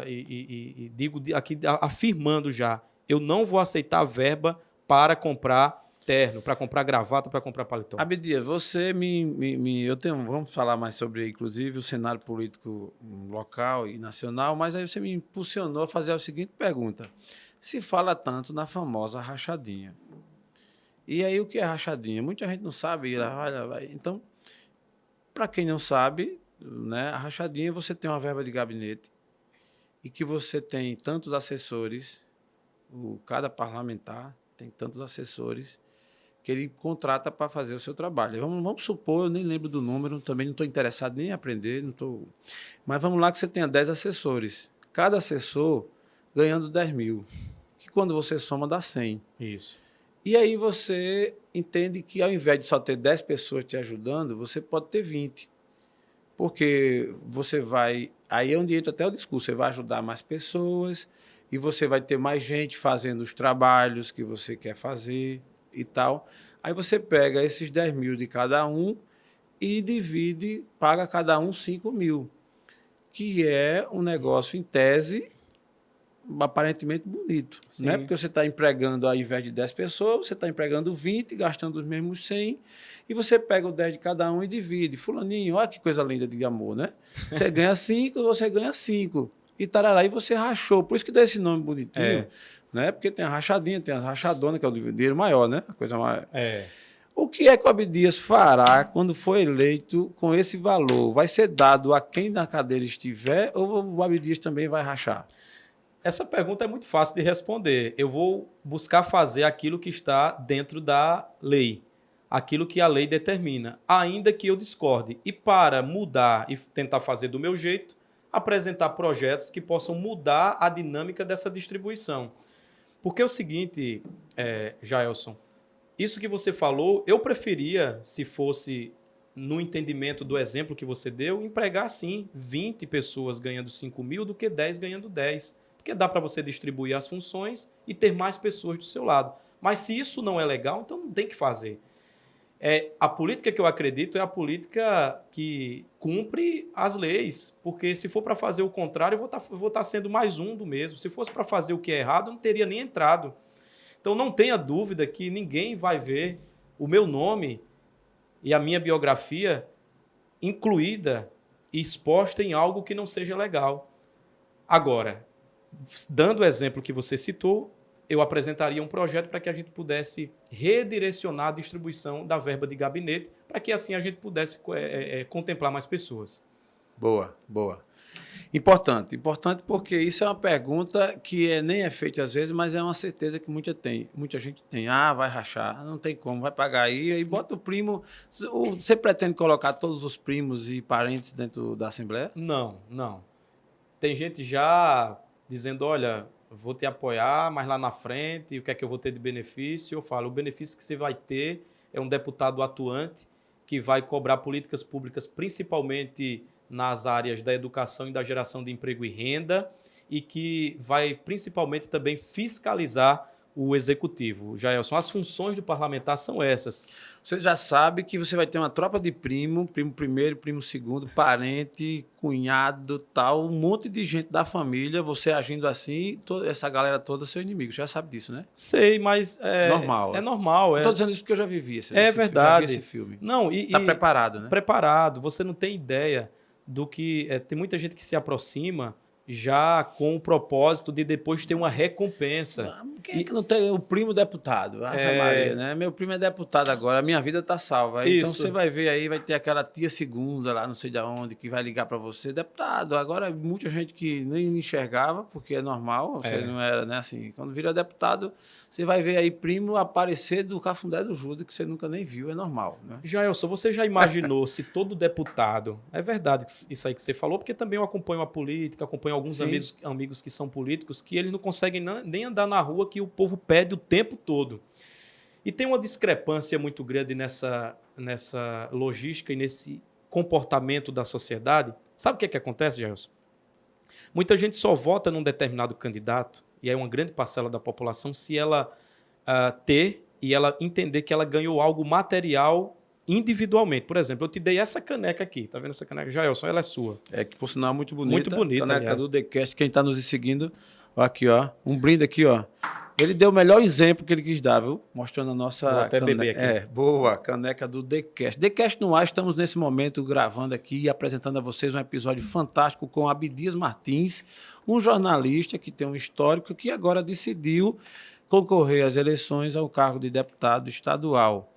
e digo aqui, afirmando já, eu não vou aceitar verba para comprar terno, para comprar gravata, para comprar paletó. Abdias, você vamos falar mais sobre, inclusive, o cenário político local e nacional, mas aí você me impulsionou a fazer a seguinte pergunta. Se fala tanto na famosa rachadinha. E aí, o que é rachadinha? Muita gente não sabe. Então, para quem não sabe, né, a rachadinha, você tem uma verba de gabinete e que você tem tantos assessores, cada parlamentar tem tantos assessores que ele contrata para fazer o seu trabalho. Vamos supor, eu nem lembro do número, também não estou interessado nem em aprender, mas vamos lá que você tenha 10 assessores. Cada assessor ganhando 10 mil, que quando você soma dá 100. Isso. E aí você entende que ao invés de só ter 10 pessoas te ajudando, você pode ter 20. Porque você vai... Aí é onde entra até o discurso, você vai ajudar mais pessoas e você vai ter mais gente fazendo os trabalhos que você quer fazer e tal. Aí você pega esses 10 mil de cada um e divide, paga cada um 5 mil, que é um negócio, em tese, aparentemente bonito. Né? Porque você está empregando, ao invés de 10 pessoas, você está empregando 20, gastando os mesmos 100, e você pega o 10 de cada um e divide. Fulaninho, olha que coisa linda de amor, né? Você ganha 5, você ganha 5. E tarará, e você rachou. Por isso que dá esse nome bonitinho. Né? Porque tem a rachadinha, tem a rachadona, que é o dinheiro maior, né? A coisa maior. O que é que o Abdias fará quando for eleito com esse valor? Vai ser dado a quem na cadeira estiver ou o Abdias também vai rachar? Essa pergunta é muito fácil de responder. Eu vou buscar fazer aquilo que está dentro da lei, aquilo que a lei determina, ainda que eu discorde. E para mudar e tentar fazer do meu jeito, apresentar projetos que possam mudar a dinâmica dessa distribuição. Porque é o seguinte, Jaelson, isso que você falou, eu preferia, se fosse no entendimento do exemplo que você deu, empregar, sim, 20 pessoas ganhando 5 mil do que 10 ganhando 10. Porque dá para você distribuir as funções e ter mais pessoas do seu lado. Mas se isso não é legal, então não tem que fazer. A política que eu acredito é a política que cumpre as leis, porque se for para fazer o contrário, eu vou estar sendo mais um do mesmo. Se fosse para fazer o que é errado, eu não teria nem entrado. Então não tenha dúvida que ninguém vai ver o meu nome e a minha biografia incluída e exposta em algo que não seja legal. Agora, dando o exemplo que você citou, eu apresentaria um projeto para que a gente pudesse redirecionar a distribuição da verba de gabinete, para que assim a gente pudesse contemplar mais pessoas. Boa, boa. Importante porque isso é uma pergunta que nem é feita às vezes, mas é uma certeza que muita gente tem. Ah, vai rachar, não tem como, vai pagar aí bota o primo. Você pretende colocar todos os primos e parentes dentro da Assembleia? Não, não. Tem gente já dizendo, olha, vou te apoiar, mas lá na frente, o que é que eu vou ter de benefício? Eu falo, o benefício que você vai ter é um deputado atuante que vai cobrar políticas públicas, principalmente nas áreas da educação e da geração de emprego e renda, e que vai principalmente também fiscalizar o executivo. Jaelson, as funções do parlamentar são essas. Você já sabe que você vai ter uma tropa de primo primeiro, primo segundo, parente, cunhado, tal, um monte de gente da família, você agindo assim, essa galera toda é seu inimigo. Você já sabe disso, né? Sei, mas normal. É normal. Não estou dizendo isso porque eu já vivi verdade. Já vi esse filme. Não, está preparado, né? Preparado. Você não tem ideia do que... tem muita gente que se aproxima já com o propósito de depois ter uma recompensa. Quem é que não tem o primo deputado? Maria, né? Meu primo é deputado agora, a minha vida está salva. Então você vai ver aí, vai ter aquela tia segunda lá, não sei de onde, que vai ligar para você, deputado. Agora, muita gente que nem enxergava, porque é normal, você não era, né? Assim, quando vira deputado, você vai ver aí primo aparecer do Cafundé do Judas, que você nunca nem viu, é normal, né? Jaelson, você já imaginou se todo deputado... É verdade isso aí que você falou, porque também eu acompanho a política, acompanho alguns amigos que são políticos, que eles não conseguem nem andar na rua, que o povo pede o tempo todo. E tem uma discrepância muito grande nessa logística e nesse comportamento da sociedade. Sabe o que é que acontece, Jaelson? Muita gente só vota num determinado candidato, e é uma grande parcela da população, se ela ter e ela entender que ela ganhou algo material individualmente. Por exemplo, eu te dei essa caneca aqui. Tá vendo essa caneca? Jaelson, ela é sua. É que, por sinal, é muito bonita. Muito bonita, caneca aliás. do TheCast. Quem está nos seguindo, aqui, ó. Um brinde aqui, ó. Ele deu o melhor exemplo que ele quis dar, viu? Mostrando a nossa Vou até beber aqui. Boa, caneca do TheCast. TheCast no ar, estamos nesse momento gravando aqui e apresentando a vocês um episódio fantástico com Abdias Martins, um jornalista que tem um histórico que agora decidiu concorrer às eleições ao cargo de deputado estadual.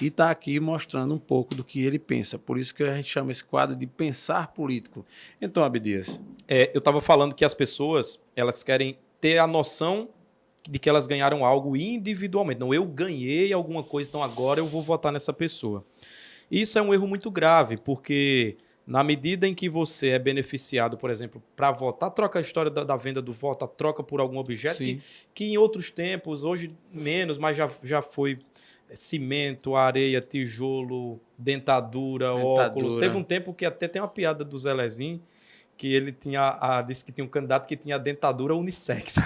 E está aqui mostrando um pouco do que ele pensa. Por isso que a gente chama esse quadro de Pensar Político. Então, Abdias. Eu estava falando que as pessoas elas querem ter a noção de que elas ganharam algo individualmente. Não, eu ganhei alguma coisa, então agora eu vou votar nessa pessoa. Isso é um erro muito grave, porque na medida em que você é beneficiado, por exemplo, para votar, troca a história da venda do voto, a troca por algum objeto, que em outros tempos, hoje menos, mas já foi cimento, areia, tijolo, dentadura, óculos. Teve um tempo que até tem uma piada do Zé Lezinho, que ele disse que tinha um candidato que tinha dentadura unissex.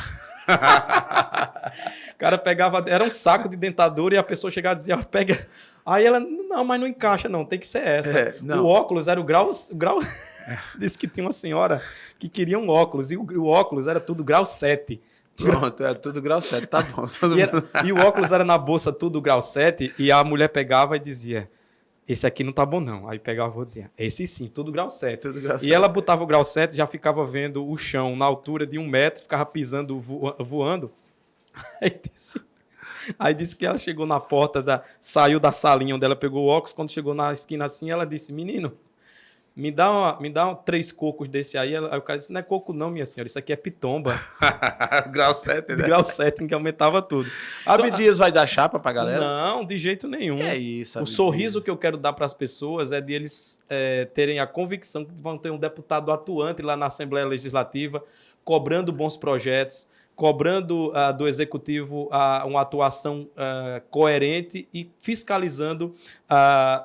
O cara pegava, era um saco de dentadura e a pessoa chegava e dizia, pega. Aí ela, não, mas não encaixa não, tem que ser essa. O óculos era o grau... Disse que tinha uma senhora que queria um óculos, e o óculos era tudo grau 7. Pronto, é tudo grau 7, tá bom. E o óculos era na bolsa tudo grau 7, e a mulher pegava e dizia, esse aqui não tá bom não. Aí pegava e dizia, esse sim, tudo grau 7. Tudo grau 7. E ela botava o grau 7, já ficava vendo o chão na altura de 1 metro, ficava pisando, voando. Aí disse que ela chegou na porta, saiu da salinha onde ela pegou o óculos, quando chegou na esquina assim, ela disse, menino, me dá 3 cocos desse aí. Aí o cara disse, não é coco não, minha senhora, isso aqui é pitomba. Grau 7, né? Grau 7, que aumentava tudo. Abdias vai dar chapa pra galera? Não, de jeito nenhum. Que é isso, Abdias? O sorriso que eu quero dar para as pessoas é de eles terem a convicção que vão ter um deputado atuante lá na Assembleia Legislativa, cobrando bons projetos, cobrando do Executivo uma atuação coerente e fiscalizando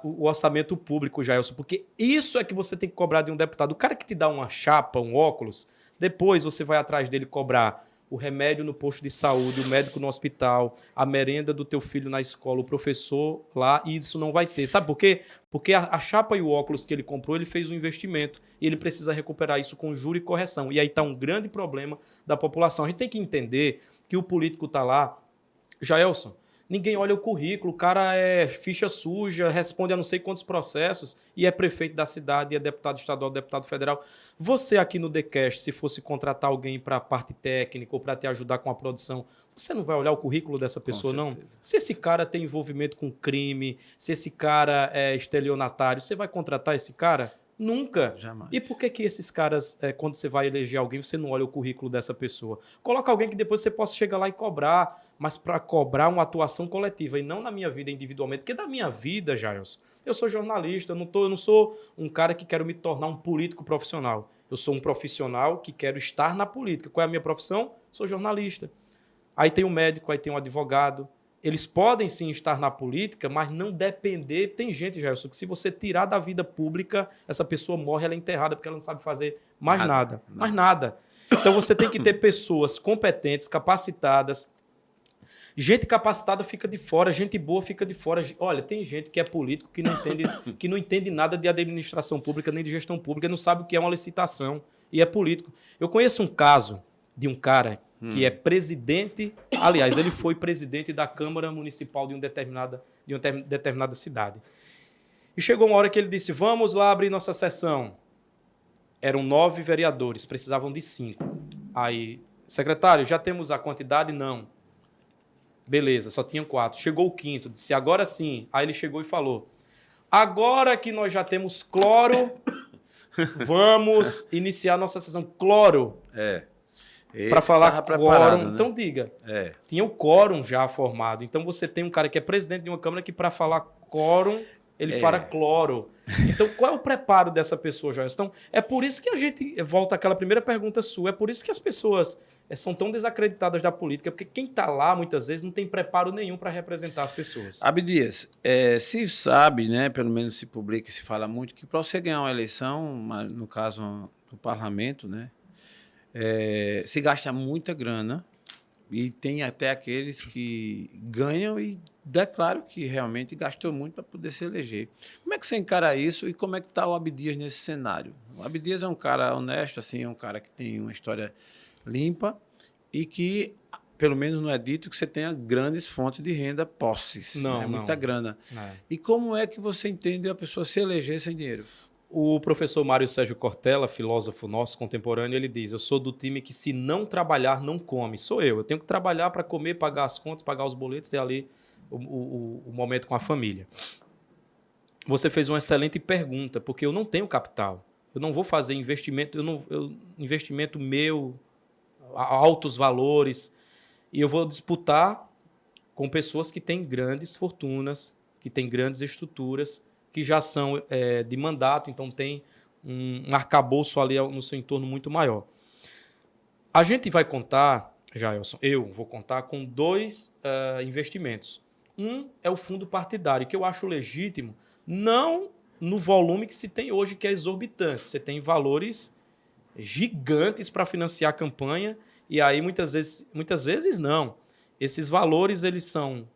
o orçamento público, Jaelson, porque isso é que você tem que cobrar de um deputado. O cara que te dá uma chapa, um óculos, depois você vai atrás dele cobrar o remédio no posto de saúde, o médico no hospital, a merenda do teu filho na escola, o professor lá, e isso não vai ter. Sabe por quê? Porque a chapa e o óculos que ele comprou, ele fez um investimento e ele precisa recuperar isso com juro e correção. E aí está um grande problema da população. A gente tem que entender que o político está lá. Jaelson, ninguém olha o currículo, o cara é ficha suja, responde a não sei quantos processos e é prefeito da cidade, é deputado estadual, deputado federal. Você aqui no TheCast, se fosse contratar alguém para a parte técnica ou para te ajudar com a produção, você não vai olhar o currículo dessa pessoa, não? Se esse cara tem envolvimento com crime, se esse cara é estelionatário, você vai contratar esse cara? Nunca. Jamais. E por que que esses caras, quando você vai eleger alguém, você não olha o currículo dessa pessoa? Coloca alguém que depois você possa chegar lá e cobrar, mas para cobrar uma atuação coletiva e não na minha vida individualmente. Porque da minha vida, Jairus, eu sou jornalista, eu não sou um cara que quero me tornar um político profissional. Eu sou um profissional que quero estar na política. Qual é a minha profissão? Sou jornalista. Aí tem um médico, aí tem um advogado. Eles podem sim estar na política, mas não depender. Tem gente, Jailson, que se você tirar da vida pública, essa pessoa morre, ela é enterrada porque ela não sabe fazer mais nada. Mais nada. Então você tem que ter pessoas competentes, capacitadas. Gente capacitada fica de fora, gente boa fica de fora. Olha, tem gente que é político que não entende nada de administração pública nem de gestão pública, não sabe o que é uma licitação e é político. Eu conheço um caso de um cara que é presidente, aliás, ele foi presidente da Câmara Municipal de uma determinada cidade. E chegou uma hora que ele disse, vamos lá abrir nossa sessão. Eram 9 vereadores, precisavam de 5. Aí, secretário, já temos a quantidade? Não. Beleza, só tinham 4. Chegou o 5º, disse, agora sim. Aí ele chegou e falou, agora que nós já temos cloro, vamos iniciar nossa sessão. Cloro. Para falar quórum, né? Então diga. Tinha o quórum já formado. Então você tem um cara que é presidente de uma Câmara que para falar quórum, ele fala cloro. Então qual é o preparo dessa pessoa, Joyce? Então é por isso que a gente volta àquela primeira pergunta sua, é por isso que as pessoas são tão desacreditadas da política, porque quem está lá muitas vezes não tem preparo nenhum para representar as pessoas. Abdias, se sabe, né, pelo menos se publica e se fala muito, que para você ganhar uma eleição, no caso do parlamento, né, se gasta muita grana e tem até aqueles que ganham e declaram que realmente gastou muito para poder se eleger. Como é que você encara isso e como é que está o Abdias nesse cenário? O Abdias é um cara honesto, assim, é um cara que tem uma história limpa e que, pelo menos não é dito que você tenha grandes fontes de renda, posses, não, muita grana. E como é que você entende a pessoa se eleger sem dinheiro? O professor Mário Sérgio Cortella, filósofo nosso contemporâneo, ele diz, eu sou do time que se não trabalhar, não come. Sou eu tenho que trabalhar para comer, pagar as contas, pagar os boletos, ter ali o momento com a família. Você fez uma excelente pergunta, porque eu não tenho capital. Eu não vou fazer investimento, investimento meu, a altos valores, e eu vou disputar com pessoas que têm grandes fortunas, que têm grandes estruturas, que já são de mandato, então tem um arcabouço ali no seu entorno muito maior. A gente vai contar, Jailson, eu vou contar com 2 investimentos. Um é o fundo partidário, que eu acho legítimo, não no volume que se tem hoje, que é exorbitante. Você tem valores gigantes para financiar a campanha, e aí muitas vezes não. Esses valores eles são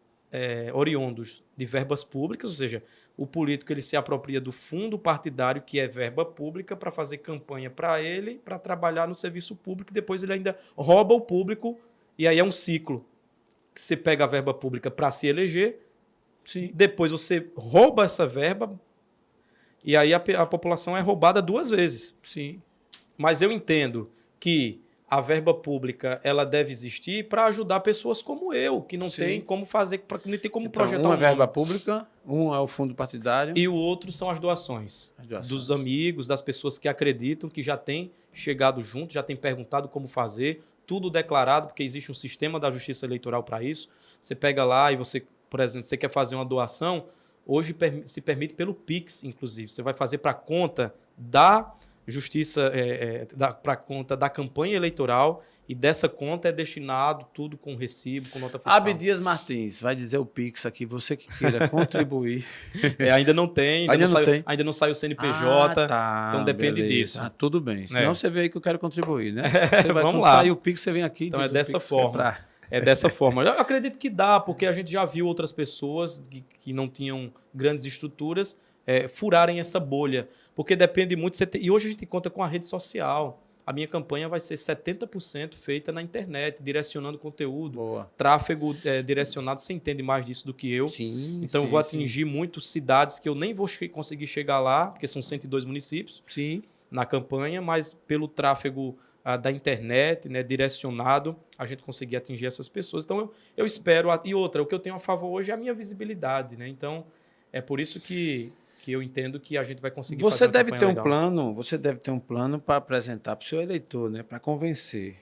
oriundos de verbas públicas, ou seja, o político ele se apropria do fundo partidário, que é verba pública, para fazer campanha para ele, para trabalhar no serviço público, e depois ele ainda rouba o público, e aí é um ciclo. Você pega a verba pública para se eleger, sim, depois você rouba essa verba, e aí a população é roubada 2 vezes. Sim. Mas eu entendo que a verba pública ela deve existir para ajudar pessoas como eu, que não tem como fazer, que não tem como projetar uma verba pública, um é o fundo partidário. E o outro são as doações. Dos amigos, das pessoas que acreditam, que já têm chegado junto, já têm perguntado como fazer, tudo declarado, porque existe um sistema da Justiça Eleitoral para isso. Você pega lá e você, por exemplo, você quer fazer uma doação, hoje se permite pelo Pix, inclusive. Você vai fazer para a conta da Justiça, para a conta da campanha eleitoral, e dessa conta é destinado tudo com recibo, com nota fiscal. Abdias Martins, vai dizer o Pix aqui, você que queira contribuir. Ainda não tem, ainda não saiu o CNPJ, então depende disso. Tudo bem, senão você vê aí que eu quero contribuir, né? Você vai Vamos lá. Sair o Pix, você vem aqui. Então é dessa forma. É dessa forma. Eu acredito que dá, porque a gente já viu outras pessoas que não tinham grandes estruturas furarem essa bolha, porque depende muito. E hoje a gente conta com a rede social. A minha campanha vai ser 70% feita na internet, direcionando conteúdo. Boa. Tráfego direcionado, você entende mais disso do que eu. Sim, então eu vou atingir muito cidades que eu nem vou conseguir chegar lá, porque são 102 municípios na campanha, mas pelo tráfego da internet, né, direcionado, a gente conseguir atingir essas pessoas. Então eu espero. E outra, o que eu tenho a favor hoje é a minha visibilidade, né? Então é por isso que que eu entendo que a gente vai conseguir Você fazer uma deve campanha ter um legal. plano, você deve ter um plano para apresentar para o seu eleitor, né, para convencer.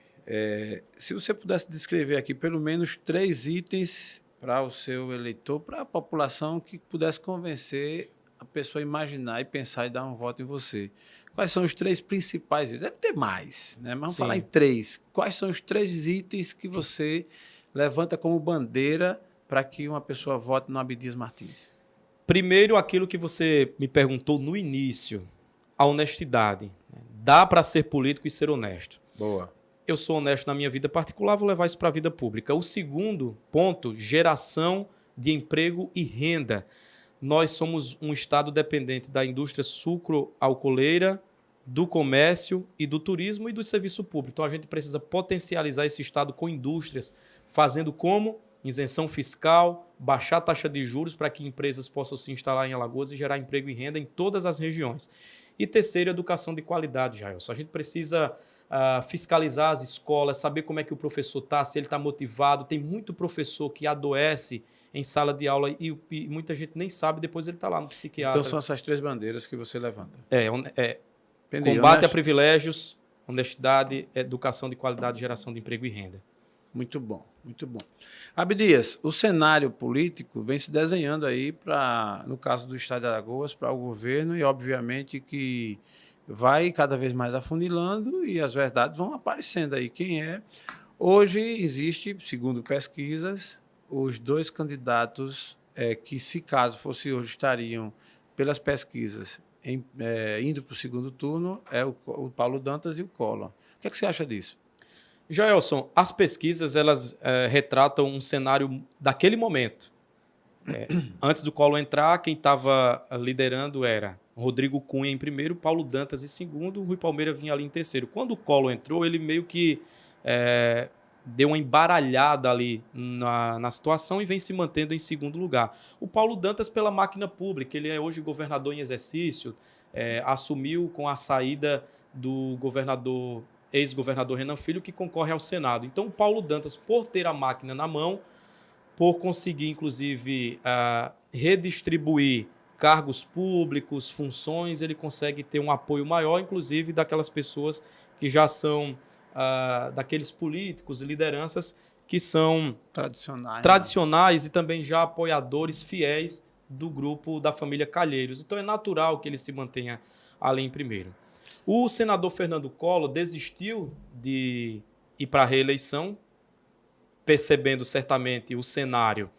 Se você pudesse descrever aqui pelo menos 3 itens para o seu eleitor, para a população que pudesse convencer a pessoa a imaginar e pensar e dar um voto em você. Quais são os 3 principais itens? Deve ter mais, né? Mas vamos falar em Sim. 3. Quais são os 3 itens que você levanta como bandeira para que uma pessoa vote no Abdias Martins? Primeiro, aquilo que você me perguntou no início, a honestidade. Dá para ser político e ser honesto. Boa. Eu sou honesto na minha vida particular, vou levar isso para a vida pública. O segundo ponto, geração de emprego e renda. Nós somos um estado dependente da indústria sucroalcooleira, do comércio e do turismo e do serviço público. Então a gente precisa potencializar esse estado com indústrias, fazendo como? Isenção fiscal, baixar a taxa de juros para que empresas possam se instalar em Alagoas e gerar emprego e renda em todas as regiões. E terceiro, educação de qualidade, Jailson. A gente precisa fiscalizar as escolas, saber como é que o professor está, se ele está motivado. Tem muito professor que adoece em sala de aula e muita gente nem sabe, depois ele está lá no psiquiatra. Então são essas 3 bandeiras que você levanta. Entendi. Combate a privilégios, honestidade, educação de qualidade, geração de emprego e renda. Muito bom, muito bom. Abdias, o cenário político vem se desenhando aí para, no caso do Estado de Alagoas, para o governo e, obviamente, que vai cada vez mais afunilando e as verdades vão aparecendo aí. Quem é? Hoje existe, segundo pesquisas, os 2 candidatos que, se caso fosse hoje, estariam, pelas pesquisas, indo para o segundo turno, o Paulo Dantas e o Collor. O que é que você acha disso? Jailson, as pesquisas elas retratam um cenário daquele momento. Antes do Collor entrar, quem estava liderando era Rodrigo Cunha em primeiro, Paulo Dantas em segundo, Rui Palmeira vinha ali em terceiro. Quando o Collor entrou, ele meio que deu uma embaralhada ali na situação e vem se mantendo em segundo lugar. O Paulo Dantas pela máquina pública, ele é hoje governador em exercício, assumiu com a saída do ex-governador Renan Filho, que concorre ao Senado. Então, o Paulo Dantas, por ter a máquina na mão, por conseguir, inclusive, redistribuir cargos públicos, funções, ele consegue ter um apoio maior, inclusive, daquelas pessoas que já são daqueles políticos e lideranças que são tradicionais e também já apoiadores fiéis do grupo da família Calheiros. Então, é natural que ele se mantenha ali em primeiro. O senador Fernando Collor desistiu de ir para a reeleição, percebendo certamente o cenário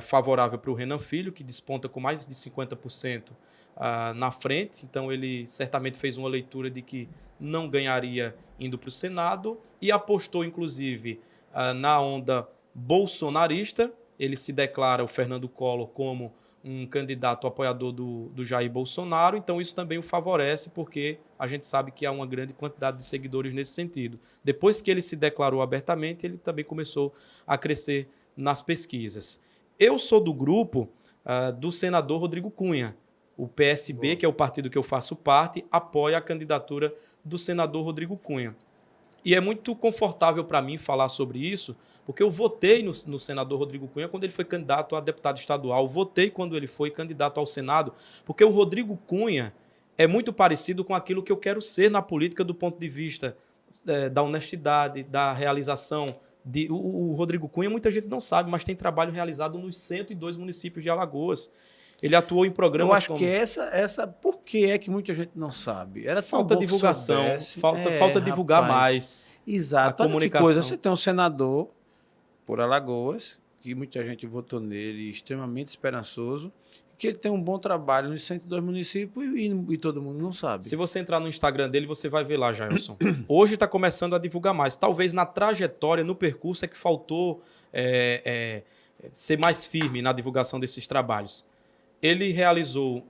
favorável para o Renan Filho, que desponta com mais de 50% na frente. Então, ele certamente fez uma leitura de que não ganharia indo para o Senado e apostou, inclusive, na onda bolsonarista. Ele se declara, o Fernando Collor, como um candidato apoiador do Jair Bolsonaro, então isso também o favorece, porque a gente sabe que há uma grande quantidade de seguidores nesse sentido. Depois que ele se declarou abertamente, ele também começou a crescer nas pesquisas. Eu sou do grupo do senador Rodrigo Cunha. O PSB, que é o partido que eu faço parte, apoia a candidatura do senador Rodrigo Cunha. E é muito confortável para mim falar sobre isso, porque eu votei no senador Rodrigo Cunha quando ele foi candidato a deputado estadual, votei quando ele foi candidato ao Senado, porque o Rodrigo Cunha é muito parecido com aquilo que eu quero ser na política do ponto de vista da honestidade, da realização. O Rodrigo Cunha, muita gente não sabe, mas tem trabalho realizado nos 102 municípios de Alagoas. Ele atuou em programas. Eu acho que essa por que é que muita gente não sabe? Era falta divulgação, falta divulgar mais. Exato. Olha que coisa, você tem um senador por Alagoas, que muita gente votou nele, extremamente esperançoso, que ele tem um bom trabalho nos 102 municípios e todo mundo não sabe. Se você entrar no Instagram dele, você vai ver lá, Jailson. Hoje está começando a divulgar mais. Talvez na trajetória, no percurso, é que faltou ser mais firme na divulgação desses trabalhos. Ele realizou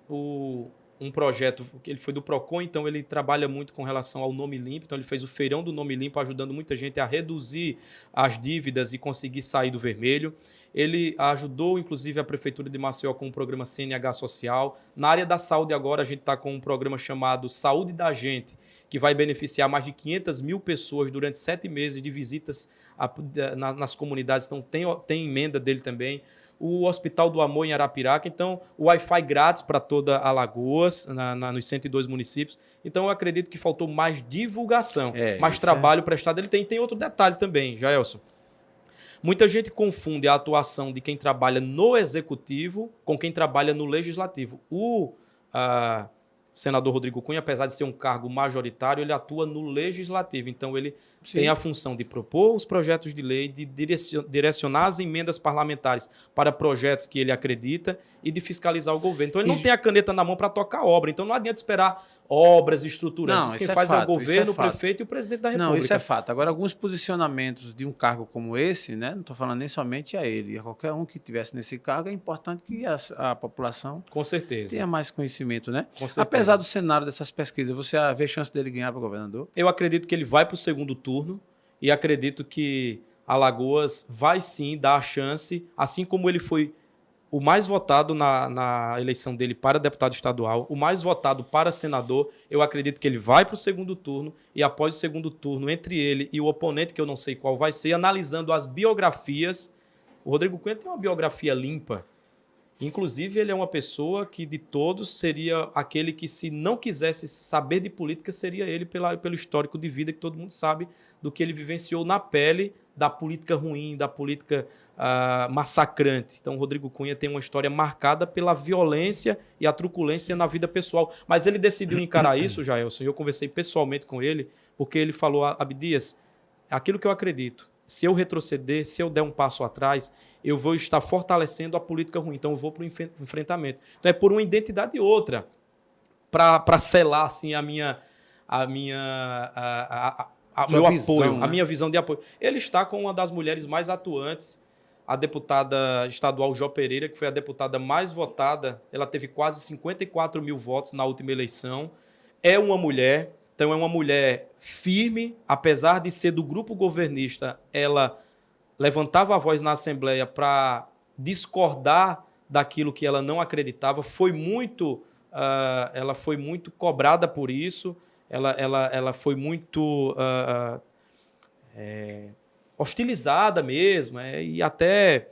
um projeto, ele foi do PROCON, então ele trabalha muito com relação ao Nome Limpo, então ele fez o Feirão do Nome Limpo, ajudando muita gente a reduzir as dívidas e conseguir sair do vermelho. Ele ajudou, inclusive, a Prefeitura de Maceió com o programa CNH Social. Na área da saúde agora, a gente está com um programa chamado Saúde da Gente, que vai beneficiar mais de 500 mil pessoas durante 7 meses de visitas nas comunidades, então tem emenda dele também. o Hospital do Amor em Arapiraca, então o Wi-Fi grátis para toda Alagoas, nos 102 municípios. Então eu acredito que faltou mais divulgação, mais trabalho prestado. Ele tem outro detalhe também, Jaelson. Muita gente confunde a atuação de quem trabalha no executivo com quem trabalha no legislativo. O senador Rodrigo Cunha, apesar de ser um cargo majoritário, ele atua no legislativo. Então, ele tem a função de propor os projetos de lei, de direcionar as emendas parlamentares para projetos que ele acredita e de fiscalizar o governo. Então, ele não tem a caneta na mão para tocar obra. Então, não adianta esperar obras estruturantes. Quem faz é o governo, o prefeito e o presidente da República. Não, isso é fato. Agora, alguns posicionamentos de um cargo como esse, né, não estou falando nem somente a ele, a qualquer um que estivesse nesse cargo, é importante que a população com certeza tenha mais conhecimento, né? Com certeza. Apesar do cenário dessas pesquisas, você vê chance dele ganhar para governador? Eu acredito que ele vai para o segundo turno e acredito que Alagoas vai sim dar a chance, assim como ele foi o mais votado na eleição dele para deputado estadual, o mais votado para senador. Eu acredito que ele vai para o segundo turno e após o segundo turno, entre ele e o oponente, que eu não sei qual vai ser, analisando as biografias. O Rodrigo Cunha tem uma biografia limpa. Inclusive, ele é uma pessoa que, de todos, seria aquele que, se não quisesse saber de política, seria ele pelo histórico de vida, que todo mundo sabe do que ele vivenciou na pele da política ruim, da política massacrante. Então, o Rodrigo Cunha tem uma história marcada pela violência e a truculência na vida pessoal. Mas ele decidiu encarar isso, Jaelson, e eu conversei pessoalmente com ele, porque ele falou: Abdias, aquilo que eu acredito, se eu retroceder, se eu der um passo atrás, eu vou estar fortalecendo a política ruim. Então, eu vou para o enfrentamento. Então, é por uma identidade e outra, para selar assim, meu apoio, né? A minha visão de apoio. Ele está com uma das mulheres mais atuantes, a deputada estadual Jó Pereira, que foi a deputada mais votada. Ela teve quase 54 mil votos na última eleição. É uma mulher, então é uma mulher firme, apesar de ser do grupo governista, ela levantava a voz na Assembleia para discordar daquilo que ela não acreditava. Ela foi muito cobrada por isso. Ela foi muito hostilizada mesmo, e até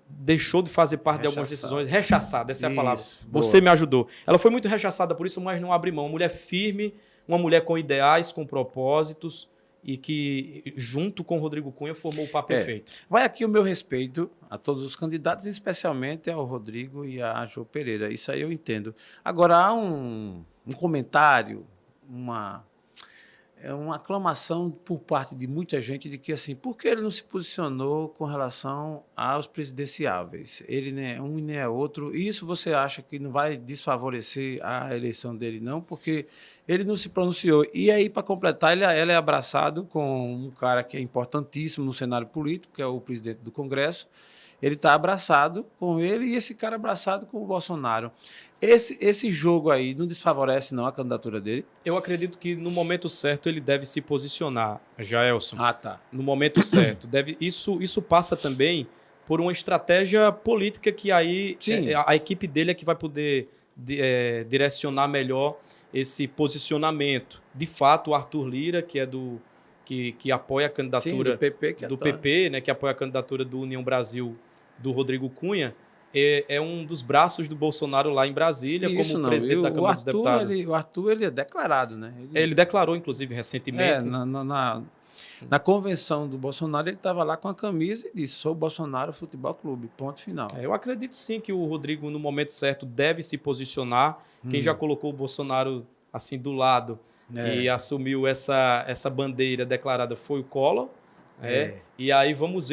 deixou de fazer parte de algumas decisões. Rechaçada, essa é a palavra. Você me ajudou. Ela foi muito rechaçada por isso, mas não abre mão. Uma mulher firme, uma mulher com ideais, com propósitos, e que, junto com o Rodrigo Cunha, formou o par perfeito. Vai aqui o meu respeito a todos os candidatos, especialmente ao Rodrigo e a Jó Pereira. Isso aí eu entendo. Agora, há um comentário, uma aclamação por parte de muita gente de que, assim, por que ele não se posicionou com relação aos presidenciáveis? Ele nem é um e nem é outro. E isso você acha que não vai desfavorecer a eleição dele, não? Porque ele não se pronunciou. E aí, para completar, ele é abraçado com um cara que é importantíssimo no cenário político, que é o presidente do Congresso. Ele está abraçado com ele e esse cara abraçado com o Bolsonaro. Esse jogo aí não desfavorece, não, a candidatura dele? Eu acredito que no momento certo ele deve se posicionar, Jaelson. Tá. No momento certo. Isso passa também por uma estratégia política que aí a equipe dele é que vai poder direcionar melhor esse posicionamento. De fato, o Arthur Lira, que é que apoia a candidatura do PP, né, que apoia a candidatura do União Brasil, do Rodrigo Cunha, é um dos braços do Bolsonaro lá em Brasília, como presidente da Câmara dos Deputados. O Arthur, ele é declarado, né? Ele declarou, inclusive, recentemente. Na convenção do Bolsonaro, ele estava lá com a camisa e disse: sou Bolsonaro Futebol Clube, ponto final. Eu acredito sim que o Rodrigo, no momento certo, deve se posicionar. Quem já colocou o Bolsonaro assim do lado e assumiu essa bandeira declarada foi o Collor. E aí vamos